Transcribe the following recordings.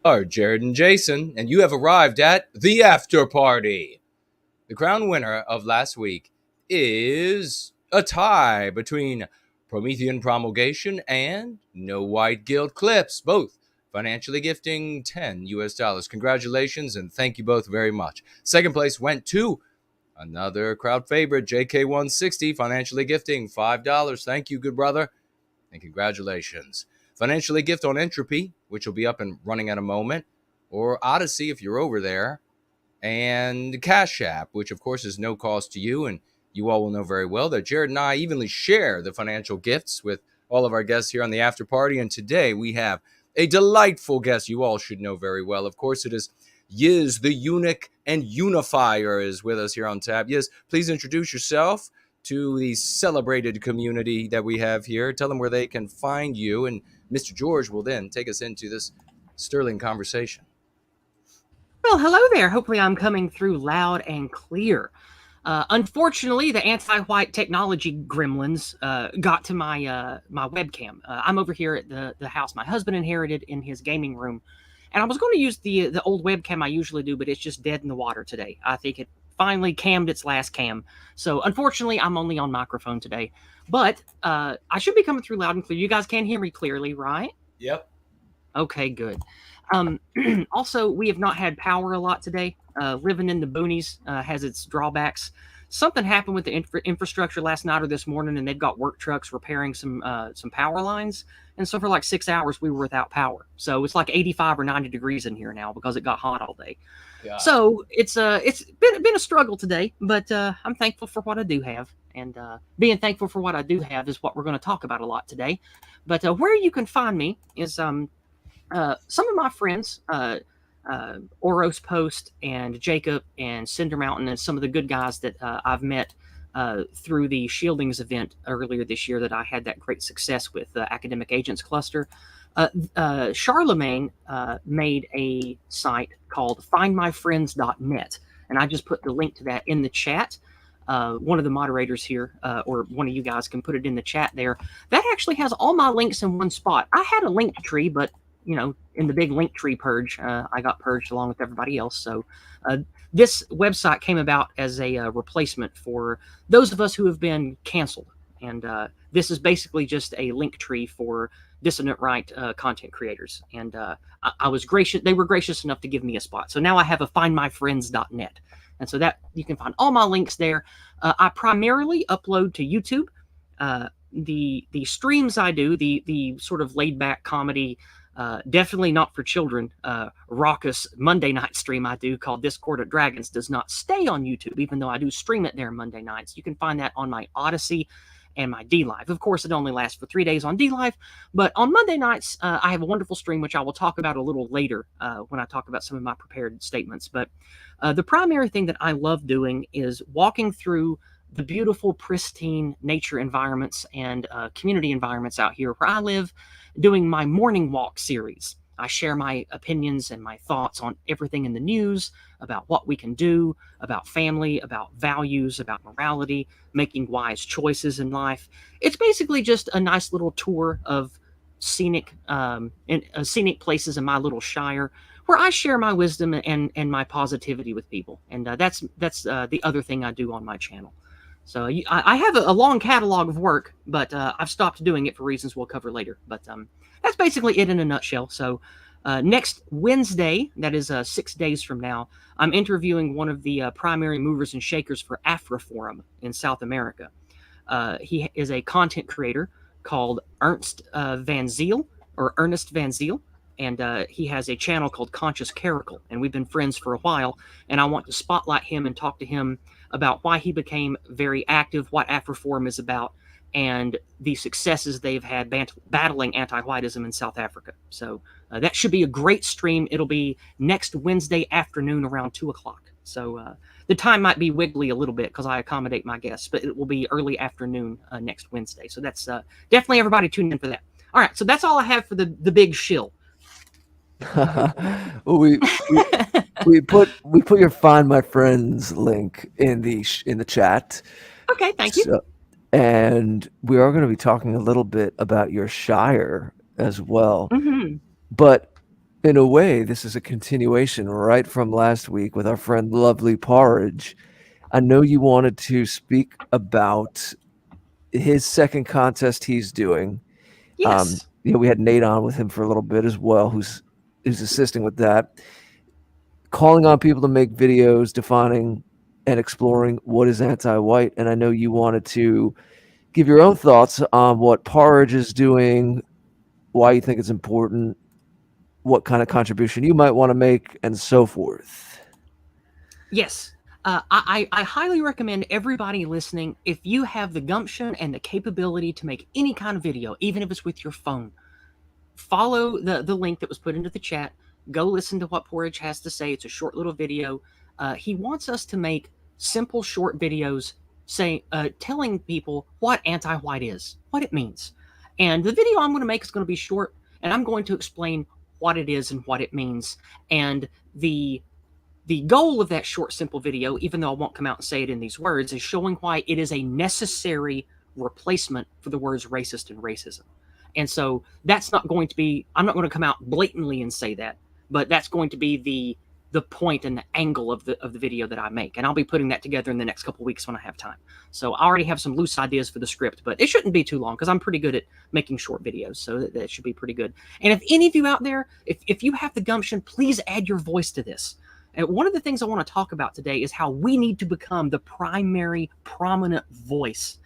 are Jared and Jason, and you have arrived at the after party. The crown winner of last week is a tie between Promethean Promulgation and No White Guild Clips, both financially gifting $10. Congratulations, and thank you both very much. Second place went to another crowd favorite, JK160, financially gifting $5. Thank you, good brother, and congratulations. Financially gift on Entropy, which will be up and running in a moment, or Odyssey if you're over there, and Cash App, which of course is no cost to you, and you all will know very well that Jared and I evenly share the financial gifts with all of our guests here on the after party. And today we have a delightful guest you all should know very well. Of course, it is Yizz, the Eunuch and Unifier, is with us here on tap. Yizz, please introduce yourself to the celebrated community that we have here. Tell them where they can find you, and Mr. George will then take us into this sterling conversation. Well, hello there. Hopefully I'm coming through loud and clear. Unfortunately, the anti-white technology gremlins got to my webcam. I'm over here at the house my husband inherited in his gaming room, and I was going to use the old webcam I usually do, but it's just dead in the water today. I think it finally cammed its last cam. So unfortunately, I'm only on microphone today. But I should be coming through loud and clear. You guys can hear me clearly, right? Yep. Okay, good. Also, we have not had power a lot today. Living in the boonies has its drawbacks. Something happened with the infrastructure last night or this morning, and they've got work trucks repairing some power lines. And so for like 6 hours, we were without power. So it's like 85 or 90 degrees in here now because it got hot all day. Yeah. So it's been a struggle today, but I'm thankful for what I do have. And being thankful for what I do have is what we're going to talk about a lot today. But where you can find me is some of my friends, Oros Post and Jacob and Cinder Mountain, and some of the good guys that I've met through the Shieldings event earlier this year that I had that great success with, the Academic Agents Cluster. Charlemagne made a site called findmyfriends.net, and I just put the link to that in the chat. One of the moderators here, or one of you guys can put it in the chat there. That actually has all my links in one spot. I had a link tree, but you know, in the big link tree purge, I got purged along with everybody else. So this website came about as a replacement for those of us who have been canceled. And this is basically just a link tree for dissident right content creators. And I was gracious. They were gracious enough to give me a spot. So now I have a findmyfriends.net. And so that you can find all my links there. I primarily upload to YouTube. The streams I do, the sort of laid back comedy, definitely not for children, raucous Monday night stream I do called Discord at Dragons does not stay on YouTube, even though I do stream it there Monday nights. You can find that on my Odyssey and my DLive. Of course, it only lasts for 3 days on DLive, but on Monday nights, I have a wonderful stream, which I will talk about a little later when I talk about some of my prepared statements. But the primary thing that I love doing is walking through the beautiful, pristine nature environments and community environments out here where I live, doing my morning walk series. I share my opinions and my thoughts on everything in the news, about what we can do, about family, about values, about morality, making wise choices in life. It's basically just a nice little tour of scenic places in my little shire where I share my wisdom and my positivity with people. And that's the other thing I do on my channel. So I have a long catalog of work, but I've stopped doing it for reasons we'll cover later. But that's basically it in a nutshell. So next Wednesday, that is 6 days from now, I'm interviewing one of the primary movers and shakers for AfriForum in South America. He is a content creator called Ernest Van Ziel. And he has a channel called Conscious Caracal, and we've been friends for a while, and I want to spotlight him and talk to him about why he became very active, what AfriForum is about, and the successes they've had battling anti-whiteism in South Africa. So that should be a great stream. It'll be next Wednesday afternoon around 2 o'clock. So the time might be wiggly a little bit because I accommodate my guests, but it will be early afternoon next Wednesday. So that's definitely everybody tune in for that. All right, so that's all I have for the big shill. we put your Find My Friends link in the chat. Okay, thank you. So, and we are going to be talking a little bit about your shire as well. Mm-hmm. But In a way, this is a continuation right from last week with our friend Lovely Porridge. I know you wanted to speak about his second contest he's doing. Yes. We had Nate on with him for a little bit as well, who's assisting with that, calling on people to make videos defining and exploring what is anti-white. And I know you wanted to give your own thoughts on what Porridge is doing, why you think it's important, what kind of contribution you might want to make, and so forth. Yes. I highly recommend everybody listening, if you have the gumption and the capability to make any kind of video, even if it's with your phone, follow the link that was put into the chat. Go listen to what Porridge has to say. It's a short little video. He wants us to make simple, short videos telling people what anti-white is, what it means. And the video I'm going to make is going to be short, and I'm going to explain what it is and what it means. And the goal of that short, simple video, even though I won't come out and say it in these words, is showing why it is a necessary replacement for the words racist and racism. And so that's not going to be, I'm not going to come out blatantly and say that, but that's going to be the point and the angle of the video that I make. And I'll be putting that together in the next couple of weeks when I have time. So I already have some loose ideas for the script, but it shouldn't be too long because I'm pretty good at making short videos. So that should be pretty good. And if any of you out there, if you have the gumption, please add your voice to this. And one of the things I want to talk about today is how we need to become the primary prominent voice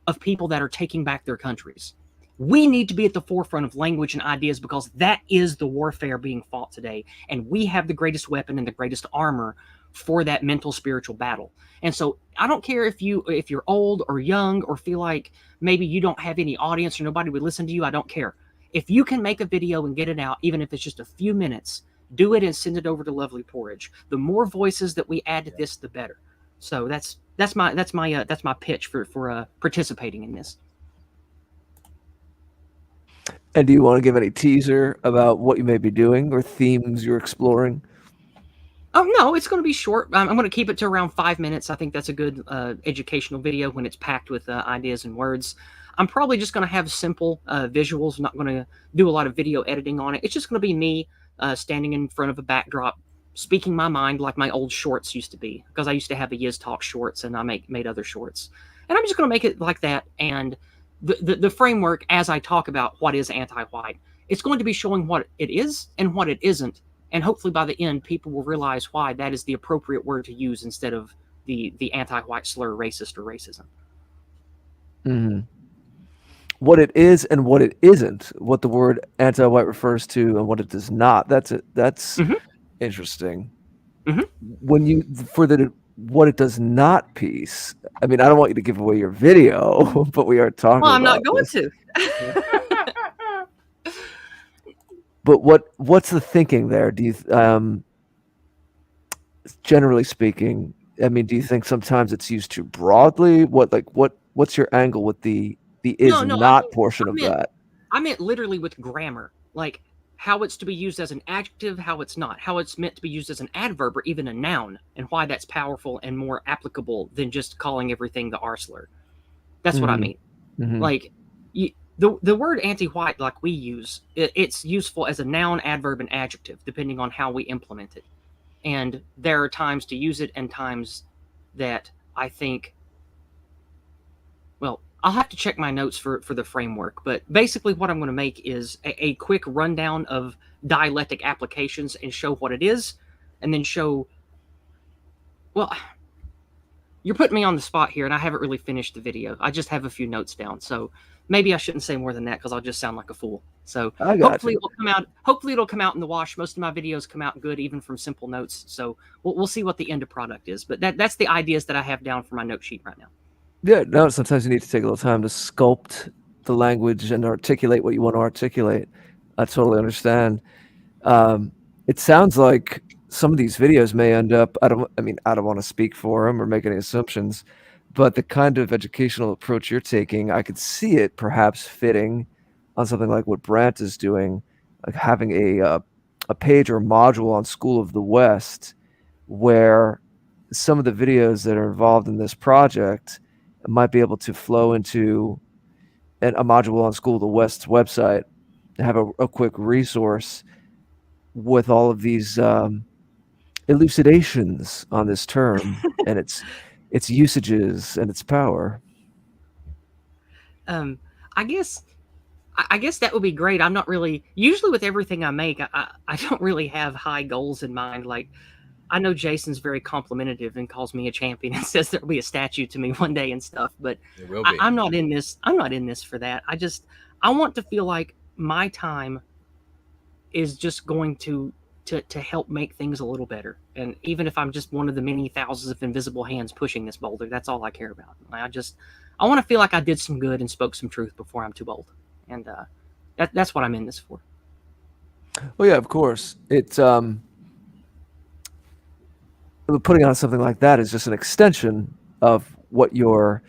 of people that are taking back their countries. We need to be at the forefront of language and ideas because that is the warfare being fought today. And we have the greatest weapon and the greatest armor for that mental, spiritual battle. And so I don't care if you're old or young or feel like maybe you don't have any audience or nobody would listen to you. I don't care. If you can make a video and get it out, even if it's just a few minutes, do it and send it over to Lovely Porridge. The more voices that we add to this, the better. So that's my pitch for participating in this. And do you want to give any teaser about what you may be doing or themes you're exploring? Oh, no, it's going to be short. I'm going to keep it to around 5 minutes. I think that's a good educational video when it's packed with ideas and words. I'm probably just going to have simple visuals. I'm not going to do a lot of video editing on it. It's just going to be me standing in front of a backdrop, speaking my mind like my old shorts used to be, because I used to have a Yizz Talk shorts and I made other shorts. And I'm just going to make it like that. And the framework, as I talk about what is anti-white, it's going to be showing what it is and what it isn't. And hopefully by the end, people will realize why that is the appropriate word to use instead of the anti-white slur, racist or racism. Mm-hmm. What it is and what it isn't, what the word anti-white refers to and what it does not. That's mm-hmm. Interesting. Mm-hmm. When you, for the what it does not piece, I mean, I don't want you to give away your video, but we are talking about I'm not going this. to. But what's the thinking there? Do you, generally speaking, I mean, do you think sometimes it's used too broadly? What's your angle with the not portion of that? I meant literally with grammar, like how it's to be used as an adjective, how it's not, how it's meant to be used as an adverb or even a noun, and why that's powerful and more applicable than just calling everything the R slur. That's what I mean. Mm-hmm. Like the word anti-white, like we use, it's useful as a noun, adverb, and adjective, depending on how we implement it. And there are times to use it and times that I think, well, I'll have to check my notes for the framework, but basically what I'm going to make is a quick rundown of dialectic applications and show what it is, and then show, well, you're putting me on the spot here, and I haven't really finished the video. I just have a few notes down, so maybe I shouldn't say more than that because I'll just sound like a fool. So hopefully it'll come out. Hopefully it'll come out in the wash. Most of my videos come out good, even from simple notes. So we'll see what the end of product is. But that's the ideas that I have down for my note sheet right now. Yeah, no, sometimes you need to take a little time to sculpt the language and articulate what you want to articulate. I totally understand. It sounds like some of these videos may end up, I don't want to speak for them or make any assumptions, but the kind of educational approach you're taking, I could see it perhaps fitting on something like what Brant is doing, like having a page or module on School of the West, where some of the videos that are involved in this project might be able to flow into a module on School of the West's website, have a quick resource with all of these elucidations on this term and its usages and its power. I guess that would be great. I'm not really, usually with everything I make, I don't really have high goals in mind. Like, I know Jason's very complimentative and calls me a champion and says there'll be a statue to me one day and stuff, but It will be. I'm not in this. I'm not in this for that. I want to feel like my time is just going to help make things a little better. And even if I'm just one of the many thousands of invisible hands pushing this boulder, that's all I care about. I want to feel like I did some good and spoke some truth before I'm too old. And that's what I'm in this for. Well, yeah, of course. It's putting on something like that is just an extension of what your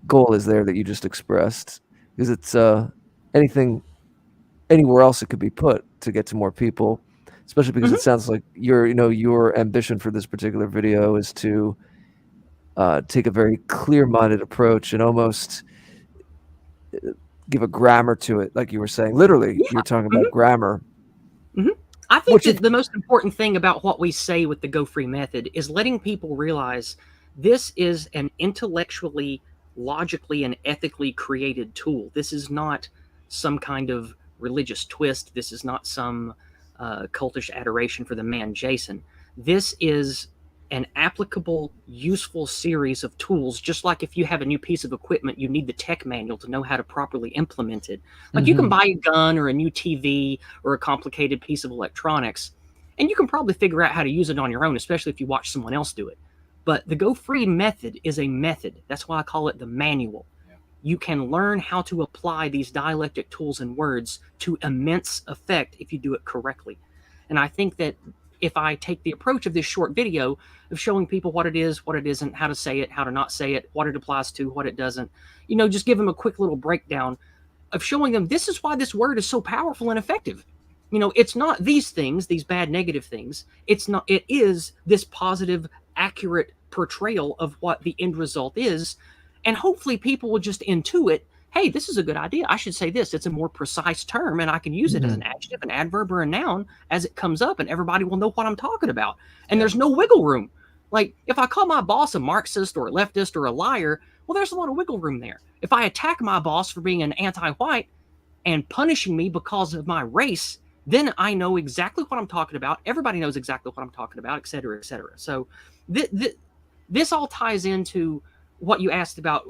goal is there that you just expressed. Because it's anything, anywhere else it could be put to get to more people, especially because it sounds like your ambition for this particular video is to take a very clear-minded approach and almost give a grammar to it, like you were saying. Literally, you're talking about grammar. I think that the most important thing about what we say with the Go Free method is letting people realize this is an intellectually, logically, and ethically created tool. This is not some kind of religious twist. This is not some cultish adoration for the man Jason. This is an applicable, useful series of tools, just like if you have a new piece of equipment, you need the tech manual to know how to properly implement it. Like you can buy a gun or a new TV or a complicated piece of electronics, and you can probably figure out how to use it on your own, especially if you watch someone else do it. But the Go Free method is a method. That's why I call it the manual. Yeah. You can learn how to apply these dialectic tools and words to immense effect if you do it correctly. And I think that if I take the approach of this short video of showing people what it is, what it isn't, how to say it, how to not say it, what it applies to, what it doesn't, just give them a quick little breakdown of showing them this is why this word is so powerful and effective. It's not these things, these bad negative things. It is this positive, accurate portrayal of what the end result is. And hopefully people will just intuit, hey, this is a good idea. I should say this. It's a more precise term, and I can use it as an adjective, an adverb, or a noun as it comes up, and everybody will know what I'm talking about. And there's no wiggle room. Like, if I call my boss a Marxist or a leftist or a liar, well, there's a lot of wiggle room there. If I attack my boss for being an anti-white and punishing me because of my race, then I know exactly what I'm talking about. Everybody knows exactly what I'm talking about, et cetera, et cetera. So this all ties into what you asked about,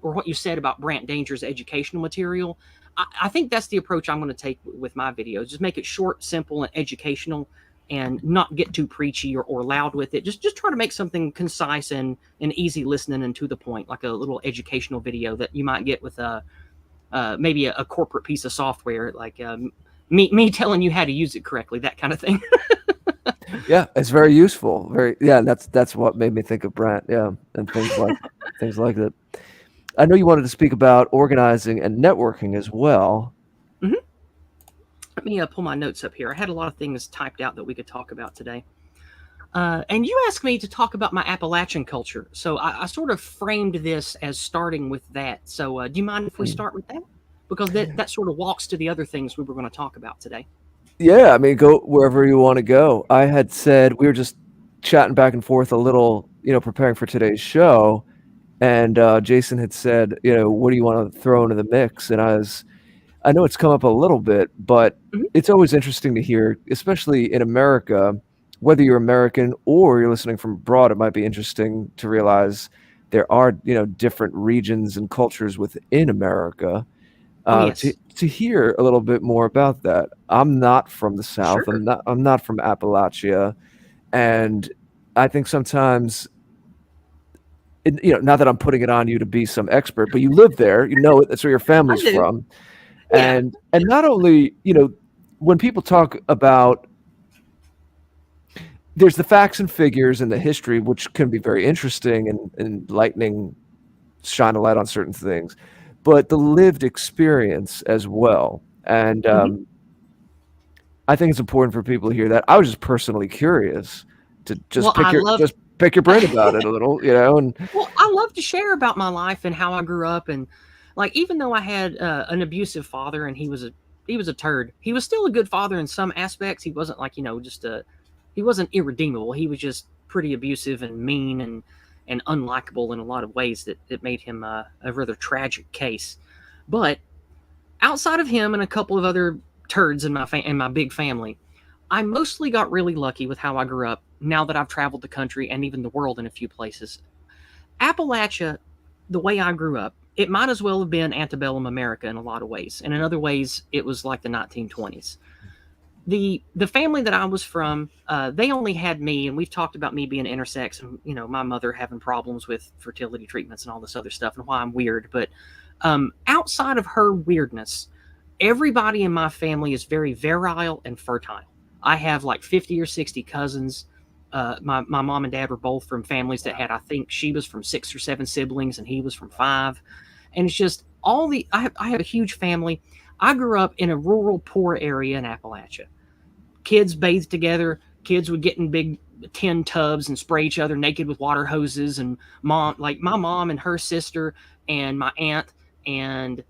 or what you said about Brant Danger's educational material. I think that's the approach I'm going to take with my videos. Just make it short, simple, and educational, and not get too preachy or loud with it. Just try to make something concise and easy listening and to the point, like a little educational video that you might get with maybe a corporate piece of software, like me telling you how to use it correctly, that kind of thing. Yeah, it's very useful. That's what made me think of Brant. Yeah, and things like that. I know you wanted to speak about organizing and networking as well. Let me pull my notes up here. I had a lot of things typed out that we could talk about today. And you asked me to talk about my Appalachian culture, so I sort of framed this as starting with that. So do you mind if we start with that? Because that sort of walks to the other things we were going to talk about today. Yeah, I mean, go wherever you want to go. I had said we were just chatting back and forth a little, preparing for today's show, and Jason had said, what do you want to throw into the mix? And I know it's come up a little bit, but it's always interesting to hear, especially in America, whether you're American or you're listening from abroad. It might be interesting to realize there are, different regions and cultures within America. To hear a little bit more about that. I'm not from the South. Sure. I'm not from Appalachia, and I think sometimes, not that I'm putting it on you to be some expert, but you live there. That's where your family's from, yeah. and not only when people talk about, there's the facts and figures and the history, which can be very interesting and enlightening, shine a light on certain things, but the lived experience as well. And I think it's important for people to hear that. I was just personally curious to just pick your brain about it a little, And well, I love to share about my life and how I grew up, and like even though I had an abusive father and he was a turd. He was still a good father in some aspects. He wasn't like, he wasn't irredeemable. He was just pretty abusive and mean and unlikable in a lot of ways that made him a rather tragic case. But outside of him and a couple of other turds in my big family, I mostly got really lucky with how I grew up now that I've traveled the country and even the world in a few places. Appalachia, the way I grew up, it might as well have been antebellum America in a lot of ways. And in other ways, it was like the 1920s. The family that I was from, they only had me, and we've talked about me being intersex and, my mother having problems with fertility treatments and all this other stuff and why I'm weird. But outside of her weirdness, everybody in my family is very virile and fertile. I have like 50 or 60 cousins. My mom and dad were both from families that had, I think she was from 6 or 7 siblings and he was from 5. And it's just I have a huge family. I grew up in a rural, poor area in Appalachia. Kids bathed together. Kids would get in big tin tubs and spray each other naked with water hoses. And my mom and her sister and my aunt and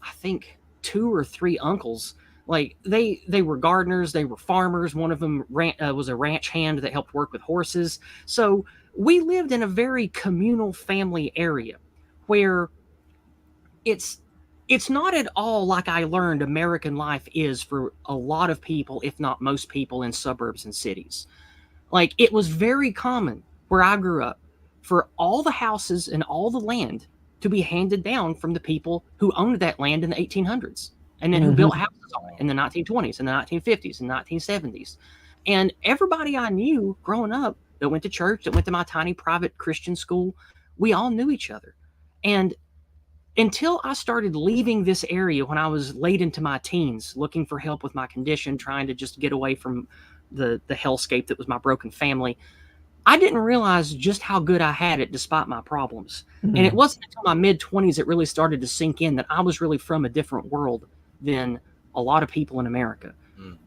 I think 2 or 3 uncles, like they were gardeners, they were farmers. One of them was a ranch hand that helped work with horses. So we lived in a very communal family area where it's not at all like I learned American life is for a lot of people, if not most people in suburbs and cities. Like it was very common where I grew up for all the houses and all the land to be handed down from the people who owned that land in the 1800s and then who built houses on it in the 1920s and the 1950s and 1970s. And everybody I knew growing up that went to church, that went to my tiny private Christian school, we all knew each other. And until I started leaving this area when I was late into my teens, looking for help with my condition, trying to just get away from the hellscape that was my broken family, I didn't realize just how good I had it despite my problems. And it wasn't until my mid-20s it really started to sink in that I was really from a different world than a lot of people in America.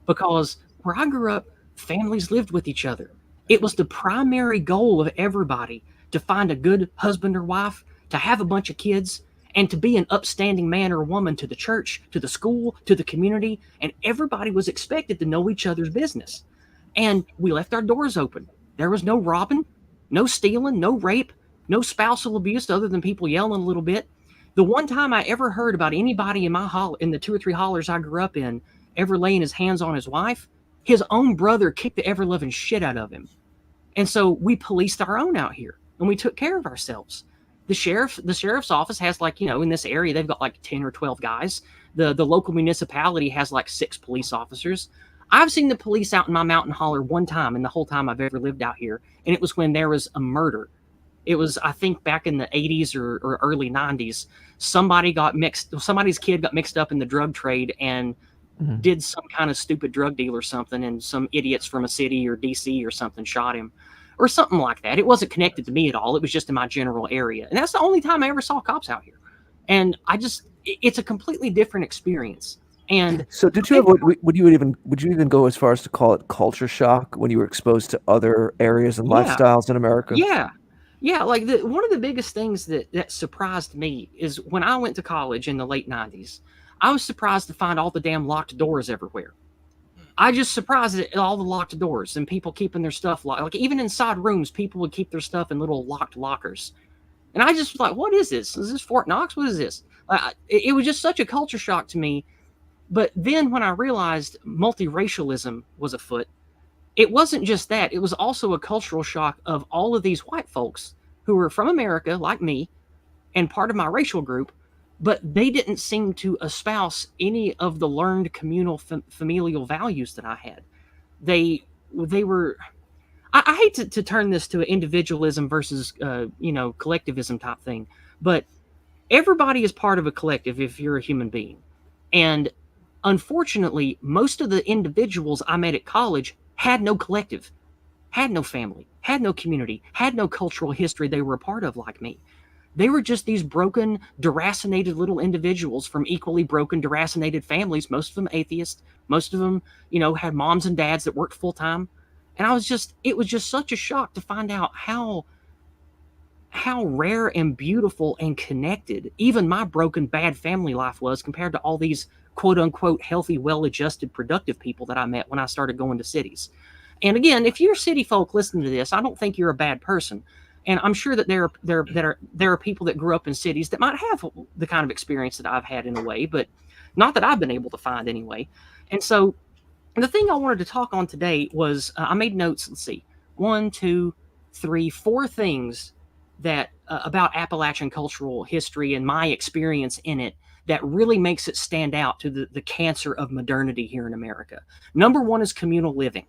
Because where I grew up, families lived with each other. It was the primary goal of everybody to find a good husband or wife, to have a bunch of kids, and to be an upstanding man or woman to the church, to the school, to the community. And everybody was expected to know each other's business. And we left our doors open. There was no robbing, no stealing, no rape, no spousal abuse other than people yelling a little bit. The one time I ever heard about anybody in in the 2 or 3 hollers I grew up in ever laying his hands on his wife, his own brother kicked the ever-loving shit out of him. And so we policed our own out here and we took care of ourselves. The sheriff's office has in this area, they've got like 10 or 12 guys. The local municipality has like 6 police officers. I've seen the police out in my mountain holler one time in the whole time I've ever lived out here. And it was when there was a murder. It was, I think, back in the 80s or early 90s. Somebody's kid got mixed up in the drug trade and did some kind of stupid drug deal or something. And some idiots from a city or DC or something shot him or something like that. It wasn't connected to me at all. It was just in my general area. And that's the only time I ever saw cops out here. And it's a completely different experience. And so did you have, would you even go as far as to call it culture shock when you were exposed to other areas and lifestyles in America? Yeah. Like one of the biggest things that surprised me is when I went to college in the late 90s, I was surprised to find all the damn locked doors everywhere. I just surprised at all the locked doors and people keeping their stuff locked. Like even inside rooms, people would keep their stuff in little locked lockers. And I just was like, what is this? Is this Fort Knox? What is this? It was just such a culture shock to me. But then when I realized multiracialism was afoot, it wasn't just that. It was also a cultural shock of all of these white folks who were from America, like me, and part of my racial group, but they didn't seem to espouse any of the learned communal familial values that I had. They were... I hate to turn this to an individualism versus, collectivism type thing, but everybody is part of a collective if you're a human being. And unfortunately, most of the individuals I met at college had no collective, had no family, had no community, had no cultural history they were a part of like me. They were just these broken, deracinated little individuals from equally broken, deracinated families, most of them atheists, most of them, had moms and dads that worked full time. And it was just such a shock to find out how rare and beautiful and connected even my broken, bad family life was compared to all these quote unquote healthy, well-adjusted, productive people that I met when I started going to cities. And again, if you're city folk listening to this, I don't think you're a bad person. And I'm sure that there are people that grew up in cities that might have the kind of experience that I've had in a way, but not that I've been able to find anyway. And so the thing I wanted to talk on today was I made notes. Let's see, 1, 2, 3, 4 things that about Appalachian cultural history and my experience in it that really makes it stand out to the cancer of modernity here in America. Number 1 is communal living.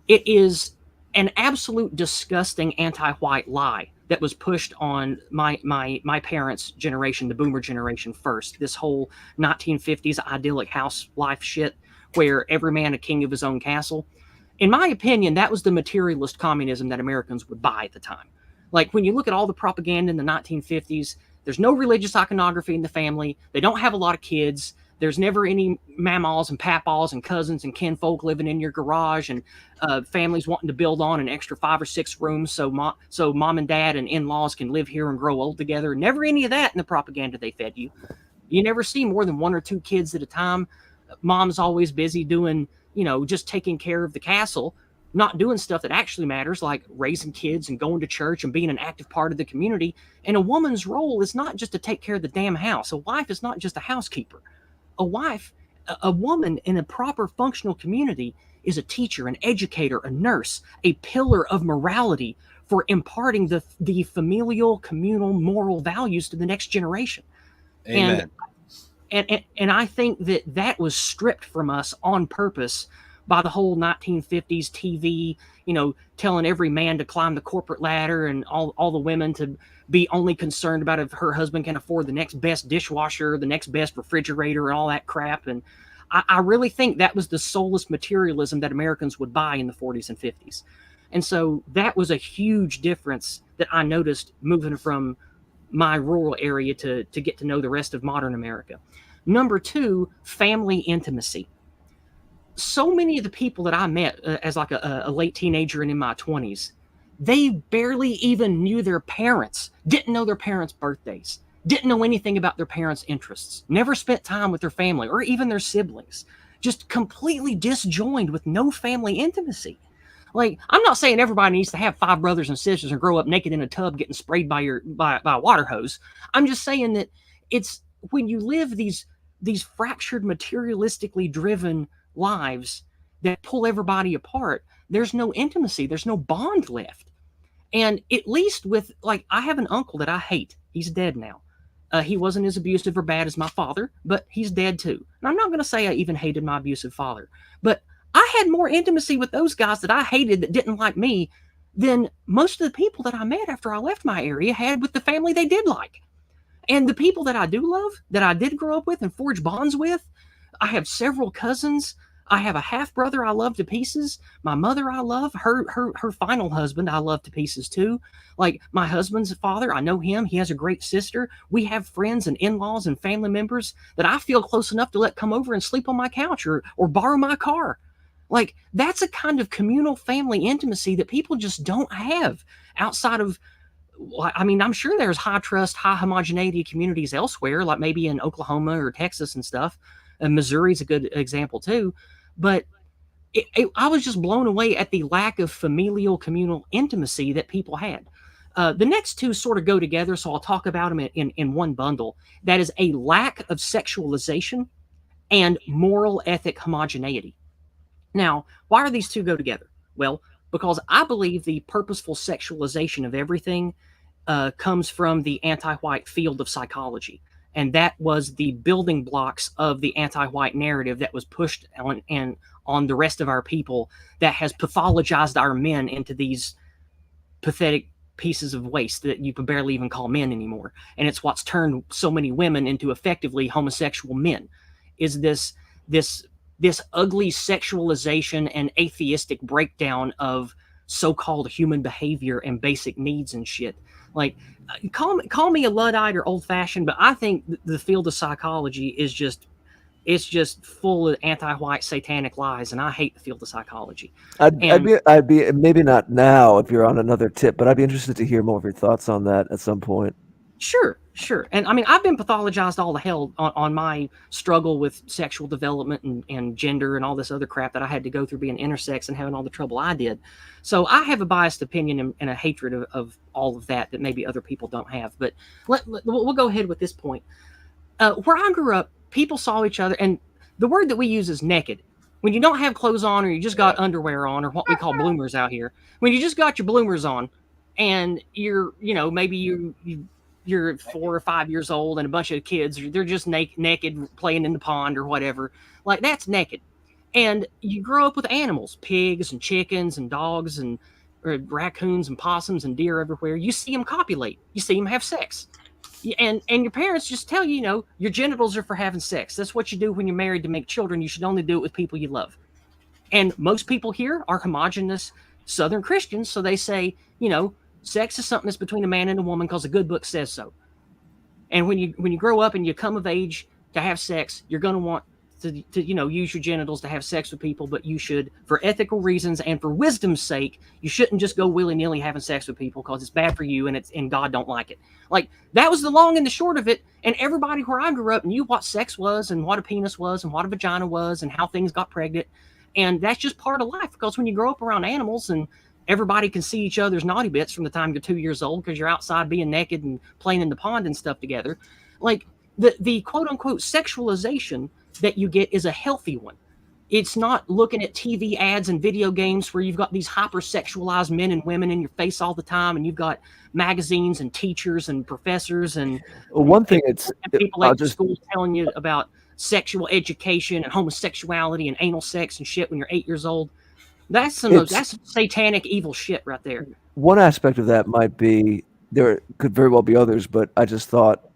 It is an absolute disgusting anti-white lie that was pushed on my parents' generation, the boomer generation first. This whole 1950s idyllic house life shit where every man a king of his own castle. In my opinion, that was the materialist communism that Americans would buy at the time. Like when you look at all the propaganda in the 1950s, there's no religious iconography in the family. They don't have a lot of kids. There's never any mamaws and papaws and cousins and kinfolk living in your garage, and families wanting to build on an extra 5 or 6 rooms so mom and dad and in-laws can live here and grow old together. Never any of that in the propaganda they fed you. You never see more than 1 or 2 kids at a time. Mom's always busy doing, just taking care of the castle, not doing stuff that actually matters, like raising kids and going to church and being an active part of the community. And a woman's role is not just to take care of the damn house. A wife is not just a housekeeper. A woman in a proper functional community is a teacher, an educator, a nurse, a pillar of morality for imparting the familial, communal, moral values to the next generation. Amen. And I think that was stripped from us on purpose by the whole 1950s TV, telling every man to climb the corporate ladder and all the women to be only concerned about if her husband can afford the next best dishwasher, the next best refrigerator, and all that crap. And I really think that was the soulless materialism that Americans would buy in the 40s and 50s. And so that was a huge difference that I noticed moving from my rural area to get to know the rest of modern America. Number 2, family intimacy. So many of the people that I met as like a late teenager and in my 20s, they barely even knew their parents, didn't know their parents' birthdays, didn't know anything about their parents' interests, never spent time with their family or even their siblings, just completely disjoined with no family intimacy. Like, I'm not saying everybody needs to have 5 brothers and sisters and grow up naked in a tub getting sprayed by a water hose. I'm just saying that it's when you live these fractured, materialistically driven lives that pull everybody apart, there's no intimacy, there's no bond left. And at least with, like, I have an uncle that I hate. He's dead now. He wasn't as abusive or bad as my father, but he's dead too. And I'm not going to say I even hated my abusive father, but I had more intimacy with those guys that I hated that didn't like me than most of the people that I met after I left my area had with the family they did like. And the people that I do love, that I did grow up with and forge bonds with, I have several cousins. I have a half brother I love to pieces. My mother I love. Her final husband I love to pieces too. Like my husband's father, I know him. He has a great sister. We have friends and in-laws and family members that I feel close enough to let come over and sleep on my couch or borrow my car. Like, that's a kind of communal family intimacy that people just don't have outside of, I mean, I'm sure there's high trust, high homogeneity communities elsewhere, like maybe in Oklahoma or Texas and stuff. And Missouri's a good example too. But I was just blown away at the lack of familial communal intimacy that people had. The next 2 sort of go together, so I'll talk about them in one bundle. That is a lack of sexualization and moral ethic homogeneity. Now, why are these 2 go together? Well, because I believe the purposeful sexualization of everything comes from the anti-white field of psychology. And that was the building blocks of the anti-white narrative that was pushed on the rest of our people, that has pathologized our men into these pathetic pieces of waste that you can barely even call men anymore. And it's what's turned so many women into effectively homosexual men, is this ugly sexualization and atheistic breakdown of so-called human behavior and basic needs and shit. Like, call me a Luddite or old-fashioned, but I think the field of psychology is just full of anti-white satanic lies, and I hate the field of psychology. I'd be maybe not now if you're on another tip, but I'd be interested to hear more of your thoughts on that at some point. Sure. Sure. And I mean, I've been pathologized all the hell on my struggle with sexual development and gender and all this other crap that I had to go through being intersex and having all the trouble I did. So I have a biased opinion and a hatred of all of that maybe other people don't have. But we'll go ahead with this point. Where I grew up, people saw each other, and the word that we use is naked. When you don't have clothes on, or you just got underwear on, or what we call bloomers out here, when you just got your bloomers on, and maybe you're 4 or 5 years old, and a bunch of kids, they're just naked playing in the pond or whatever. Like, that's naked. And you grow up with animals, pigs and chickens and dogs and raccoons and possums and deer everywhere. You see them copulate. You see them have sex. And your parents just tell you, your genitals are for having sex. That's what you do when you're married to make children. You should only do it with people you love. And most people here are homogenous Southern Christians, so they say, sex is something that's between a man and a woman because the good book says so. And when you grow up and you come of age to have sex, you're going to want to use your genitals to have sex with people, but you should, for ethical reasons and for wisdom's sake, you shouldn't just go willy-nilly having sex with people because it's bad for you and God don't like it. Like, that was the long and the short of it. And everybody where I grew up knew what sex was and what a penis was and what a vagina was and how things got pregnant. And that's just part of life, because when you grow up around animals and everybody can see each other's naughty bits from the time you're 2 years old because you're outside being naked and playing in the pond and stuff together. Like, the quote-unquote sexualization that you get is a healthy one. It's not looking at TV ads and video games where you've got these hyper-sexualized men and women in your face all the time, and you've got magazines and teachers and professors and people at school telling you about sexual education and homosexuality and anal sex and shit when you're 8 years old. That's some satanic evil shit right there. One aspect of that might be, there could very well be others, but I just thought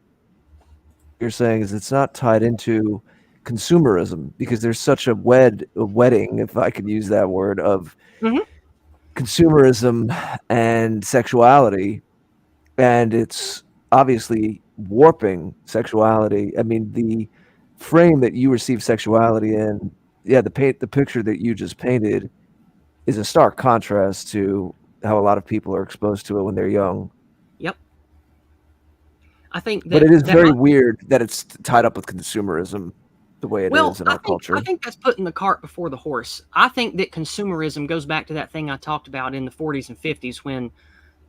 you're saying is it's not tied into consumerism, because there's such a wedding, if I could use that word, of consumerism and sexuality, and it's obviously warping sexuality. I mean, the frame that you receive sexuality in, the picture that you just painted is a stark contrast to how a lot of people are exposed to it when they're young. Yep. I think that, but it is very weird that it's tied up with consumerism the way it is in our culture. I think that's putting the cart before the horse. I think that consumerism goes back to that thing I talked about in the 40s and 50s, when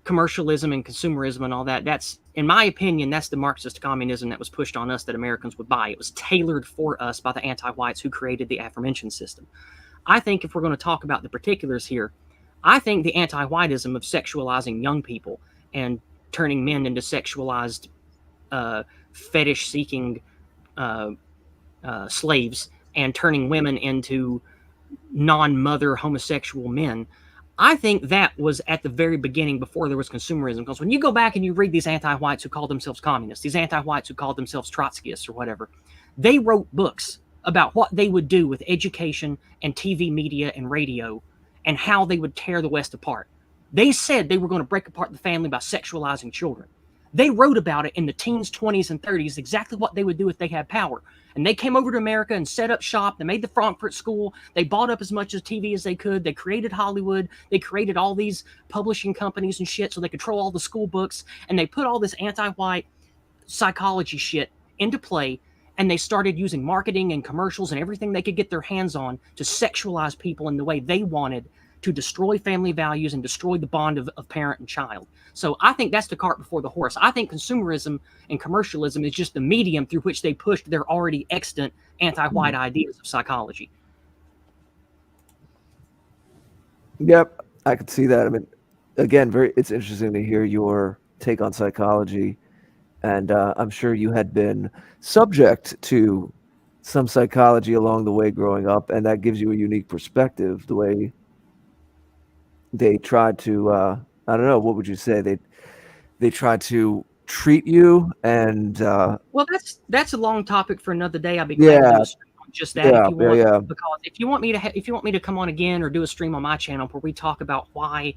commercialism and consumerism and all that, that's, in my opinion, that's the Marxist communism that was pushed on us that Americans would buy. It was tailored for us by the anti-whites who created the aforementioned system. I think if we're going to talk about the particulars here, I think the anti-whiteism of sexualizing young people and turning men into sexualized, fetish-seeking slaves, and turning women into non-mother homosexual men, I think that was at the very beginning, before there was consumerism. Because when you go back and you read these anti-whites who call themselves communists, these anti-whites who call themselves Trotskyists or whatever, they wrote books about what they would do with education and TV media and radio and how they would tear the West apart. They said they were going to break apart the family by sexualizing children. They wrote about it in the teens, 20s, and 30s, exactly what they would do if they had power. And they came over to America and set up shop. They made the Frankfurt School. They bought up as much of TV as they could. They created Hollywood. They created all these publishing companies and shit so they control all the school books. And they put all this anti-white psychology shit into play. And they started using marketing and commercials and everything they could get their hands on to sexualize people in the way they wanted, to destroy family values and destroy the bond of parent and child. So I think that's the cart before the horse. I think consumerism and commercialism is just the medium through which they pushed their already extant anti-white ideas of psychology. Yep, I could see that. I mean, again, it's interesting to hear your take on psychology. And I'm sure you had been subject to some psychology along the way growing up, and that gives you a unique perspective, the way they tried to, I don't know, what would you say? They tried to treat you, and well, that's a long topic for another day. I'll be glad to do a stream on just that if you want. Because if you want me to come on again or do a stream on my channel where we talk about why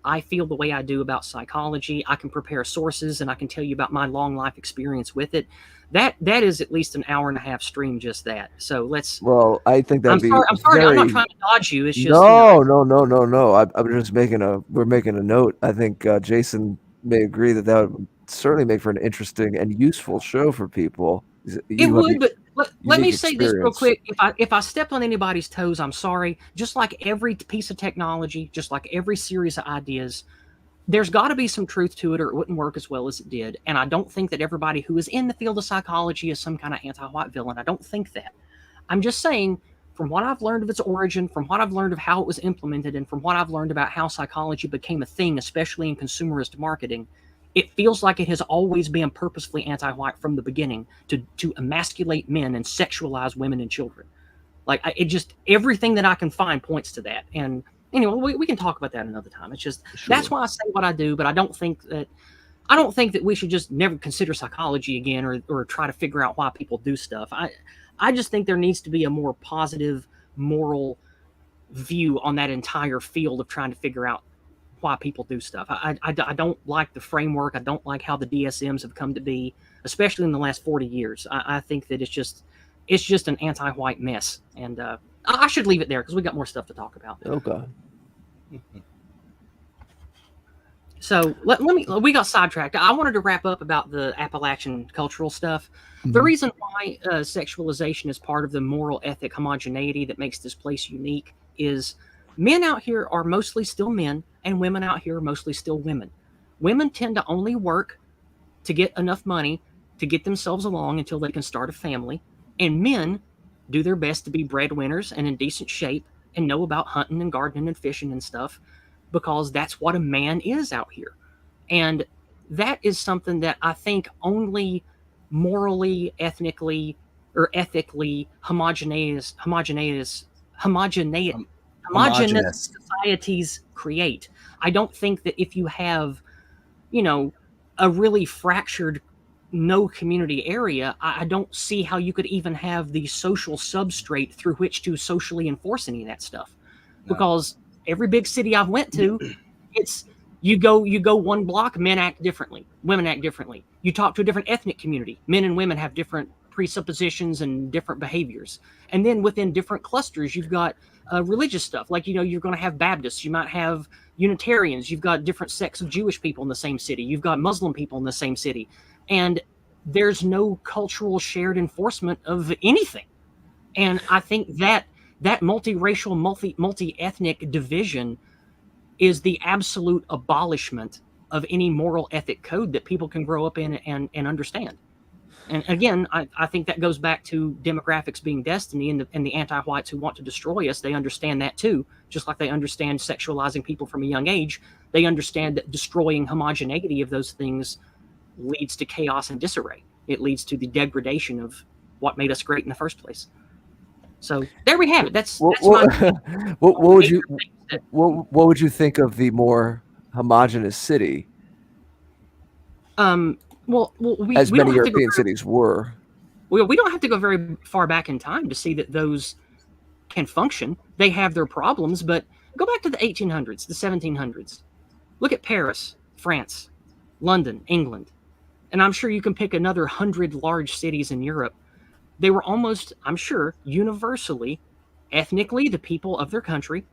I feel the way I do about psychology, I can prepare sources and I can tell you about my long life experience with it. That is at least an hour and a half stream, just that. So let's. Well, I think that'd be. I'm sorry. I'm not trying to dodge you. It's just. No. I'm just we're making a note. I think Jason may agree that would certainly make for an interesting and useful show for people. It would, but let me unique say this real experience. quick. If I stepped on anybody's toes, I'm sorry. Just like every piece of technology, just like every series of ideas, there's got to be some truth to it, or it wouldn't work as well as it did. And I don't think that everybody who is in the field of psychology is some kind of anti-white villain. I don't think that. I'm just saying, from what I've learned of its origin, from what I've learned of how it was implemented, and from what I've learned about how psychology became a thing, especially in consumerist marketing, it feels like it has always been purposefully anti-white from the beginning to emasculate men and sexualize women and children. Like, it just, everything that I can find points to that. And anyway, we can talk about that another time. It's just, that's why I say what I do, but I don't think that we should just never consider psychology again, or try to figure out why people do stuff. I just think there needs to be a more positive, moral view on that entire field of trying to figure out why people do stuff. I don't like the framework. I don't like how the DSMs have come to be, especially in the last 40 years. I think that it's just an anti-white mess. And I should leave it there because we got more stuff to talk about. Okay. So we got sidetracked. I wanted to wrap up about the Appalachian cultural stuff. Mm-hmm. The reason why sexualization is part of the moral ethic homogeneity that makes this place unique is men out here are mostly still men, and women out here are mostly still women. Women tend to only work to get enough money to get themselves along until they can start a family. And men do their best to be breadwinners and in decent shape and know about hunting and gardening and fishing and stuff, because that's what a man is out here. And that is something that I think only morally, ethically homogeneous societies create. I don't think that if you have, a really fractured, no community area, I don't see how you could even have the social substrate through which to socially enforce any of that stuff. No. Because every big city I've went to, it's you go one block, men act differently, women act differently. You talk to a different ethnic community, men and women have different presuppositions and different behaviors. And then within different clusters, you've got religious stuff. Like, you're going to have Baptists, you might have Unitarians, you've got different sects of Jewish people in the same city, you've got Muslim people in the same city. And there's no cultural shared enforcement of anything. And I think that multiracial, multi-ethnic division is the absolute abolishment of any moral ethic code that people can grow up in and understand. And again, I think that goes back to demographics being destiny, and the anti-whites who want to destroy us, they understand that too. Just like they understand sexualizing people from a young age, they understand that destroying homogeneity of those things leads to chaos and disarray. It leads to the degradation of what made us great in the first place. So there we have it. What would you think of the more homogeneous city? As many European cities were. Well, we don't have to go very far back in time to see that those can function. They have their problems, but go back to the 1800s, the 1700s. Look at Paris, France, London, England. And I'm sure you can pick another 100 large cities in Europe. They were almost, I'm sure, universally, ethnically, the people of their country.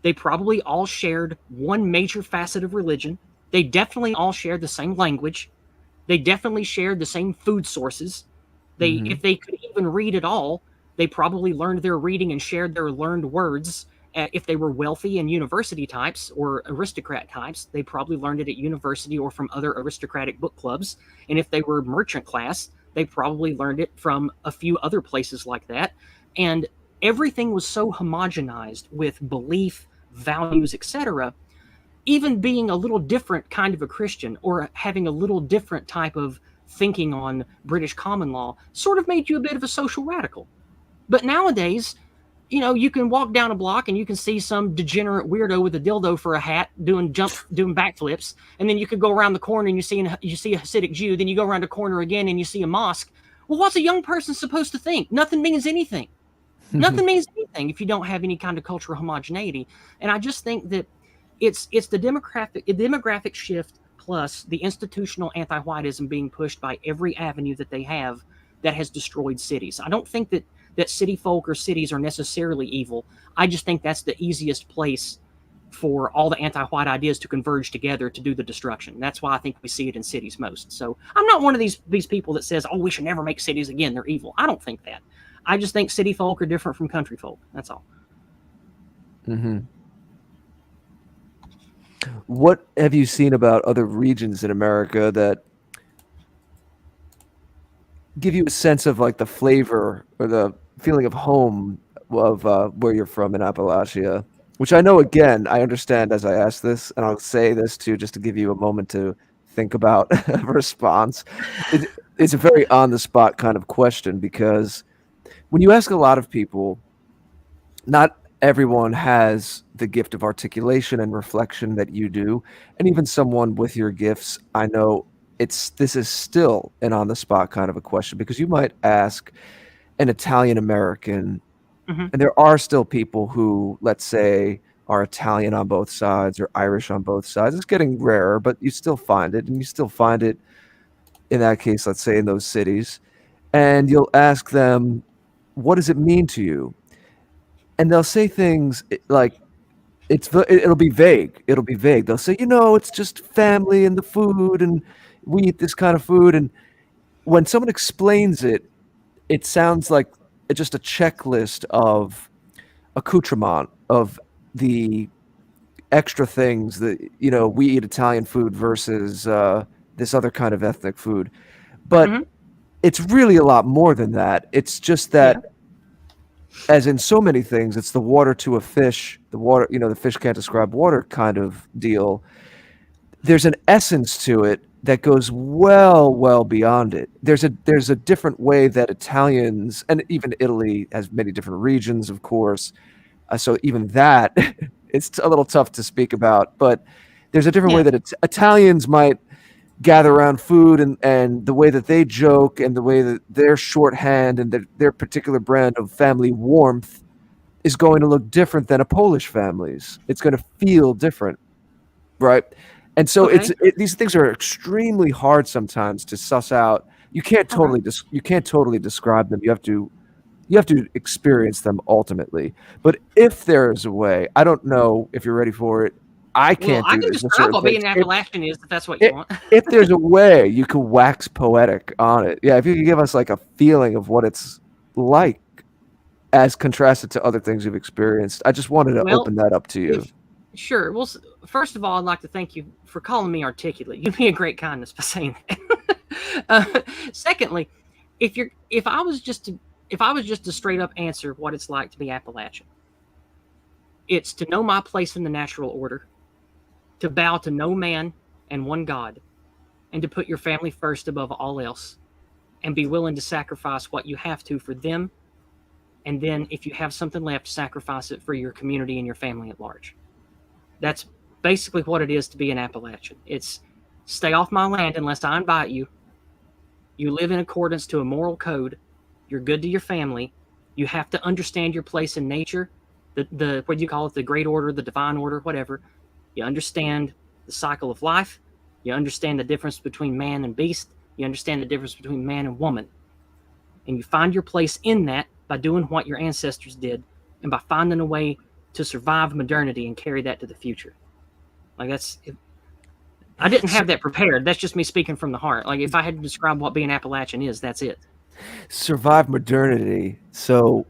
They probably all shared one major facet of religion. They definitely all shared the same language. They definitely shared the same food sources. If they could even read at all, they probably learned their reading and shared their learned words. If they were wealthy and university types or aristocrat types, they probably learned it at university or from other aristocratic book clubs. And if they were merchant class, they probably learned it from a few other places like that. And everything was so homogenized with belief, values, etc. Even being a little different kind of a Christian or having a little different type of thinking on British common law sort of made you a bit of a social radical. But nowadays, you can walk down a block and you can see some degenerate weirdo with a dildo for a hat doing backflips, and then you could go around the corner and you see a Hasidic Jew. Then you go around a corner again and you see a mosque. Well, what's a young person supposed to think? Nothing means anything. Nothing means anything if you don't have any kind of cultural homogeneity. And I just think that it's the demographic shift plus the institutional anti-whiteism being pushed by every avenue that they have that has destroyed cities. I don't think that city folk or cities are necessarily evil. I just think that's the easiest place for all the anti-white ideas to converge together to do the destruction. That's why I think we see it in cities most. So I'm not one of these people that says, oh, we should never make cities again, they're evil. I don't think that. I just think city folk are different from country folk. That's all. Mm-hmm. What have you seen about other regions in America that give you a sense of like the flavor or the feeling of home of where you're from in Appalachia? Which I know, again, I understand as I ask this, and I'll say this too, just to give you a moment to think about a response. It's a very on-the-spot kind of question, because when you ask a lot of people, not everyone has the gift of articulation and reflection that you do. And even someone with your gifts, I know this is still an on-the-spot kind of a question, because you might ask an Italian American, and there are still people who, let's say, are Italian on both sides or Irish on both sides. It's getting rarer, but you still find it. And you still find it, in that case, let's say in those cities. And you'll ask them, what does it mean to you? And they'll say things like, it'll be vague. It'll be vague. They'll say, it's just family and the food, and we eat this kind of food. And when someone explains it, it sounds like just a checklist of accoutrement, of the extra things that, we eat Italian food versus this other kind of ethnic food. But it's really a lot more than that. It's just that, as in so many things, it's the water to a fish, the water, the fish can't describe water kind of deal. There's an essence to it that goes well beyond it. There's a different way that Italians, and even Italy has many different regions, of course. So even that, it's a little tough to speak about. But there's a different way that Italians might gather around food, and the way that they joke, and the way that their shorthand and their particular brand of family warmth is going to look different than a Polish family's. It's going to feel different, right? And so these things are extremely hard sometimes to suss out. You can't totally describe them. You have to experience them ultimately. But if there is a way, I don't know if you're ready for it. I can't. I can describe what being an Appalachian is, if that's what you want. If there's a way you can wax poetic on it, if you could give us like a feeling of what it's like as contrasted to other things you've experienced, I just wanted to open that up to you. Sure. Well, first of all, I'd like to thank you for calling me articulate. You do me a great kindness by saying that. Secondly, if I was just to straight up answer what it's like to be Appalachian, it's to know my place in the natural order, to bow to no man and one God, and to put your family first above all else, and be willing to sacrifice what you have to for them, and then if you have something left, sacrifice it for your community and your family at large. That's basically what it is to be an Appalachian. It's stay off my land unless I invite you. You live in accordance to a moral code. You're good to your family. You have to understand your place in nature, the what do you call it, the great order, the divine order, whatever. You understand the cycle of life. You understand the difference between man and beast. You understand the difference between man and woman. And you find your place in that by doing what your ancestors did, and by finding a way to survive modernity and carry that to the future. Like I didn't have that prepared. That's just me speaking from the heart. Like if I had to describe what being Appalachian is, that's it. Survive modernity. So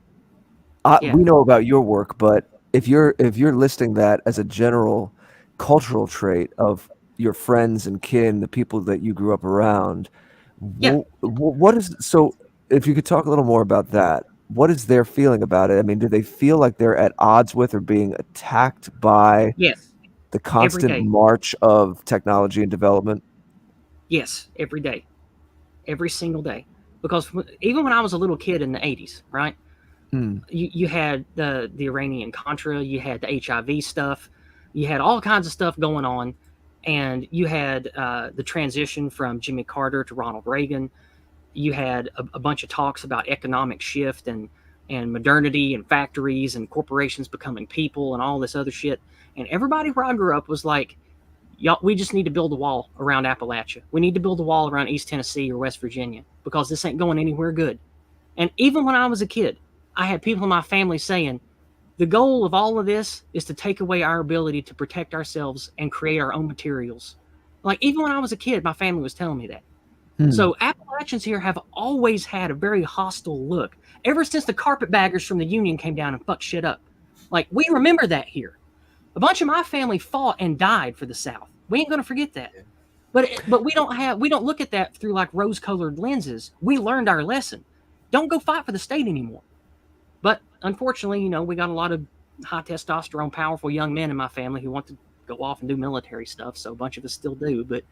we know about your work, but if you're listing that as a general cultural trait of your friends and kin, the people that you grew up around, what is, so if you could talk a little more about that, what is their feeling about it? I mean, do they feel like they're at odds with or being attacked by the constant march of technology and development? Yes, every day. Every single day. Because even when I was a little kid in the 80s, right? You had the Iranian Contra, you had the HIV stuff, you had all kinds of stuff going on, and you had the transition from Jimmy Carter to Ronald Reagan. You had a bunch of talks about economic shift and modernity and factories and corporations becoming people and all this other shit. And everybody where I grew up was like, y'all, we just need to build a wall around Appalachia. We need to build a wall around East Tennessee or West Virginia because this ain't going anywhere good. And even when I was a kid, I had people in my family saying, The goal of all of this is to take away our ability to protect ourselves and create our own materials. Like, even when I was a kid, my family was telling me that. So Appalachians here have always had a very hostile look, ever since the carpetbaggers from the Union came down and fucked shit up. Like, we remember that here. A bunch of my family fought and died for the South. We ain't gonna forget that. But we don't look at that through like rose-colored lenses. We learned our lesson. Don't go fight for the state anymore. But unfortunately, we got a lot of high testosterone, powerful young men in my family who want to go off and do military stuff. So a bunch of us still do. But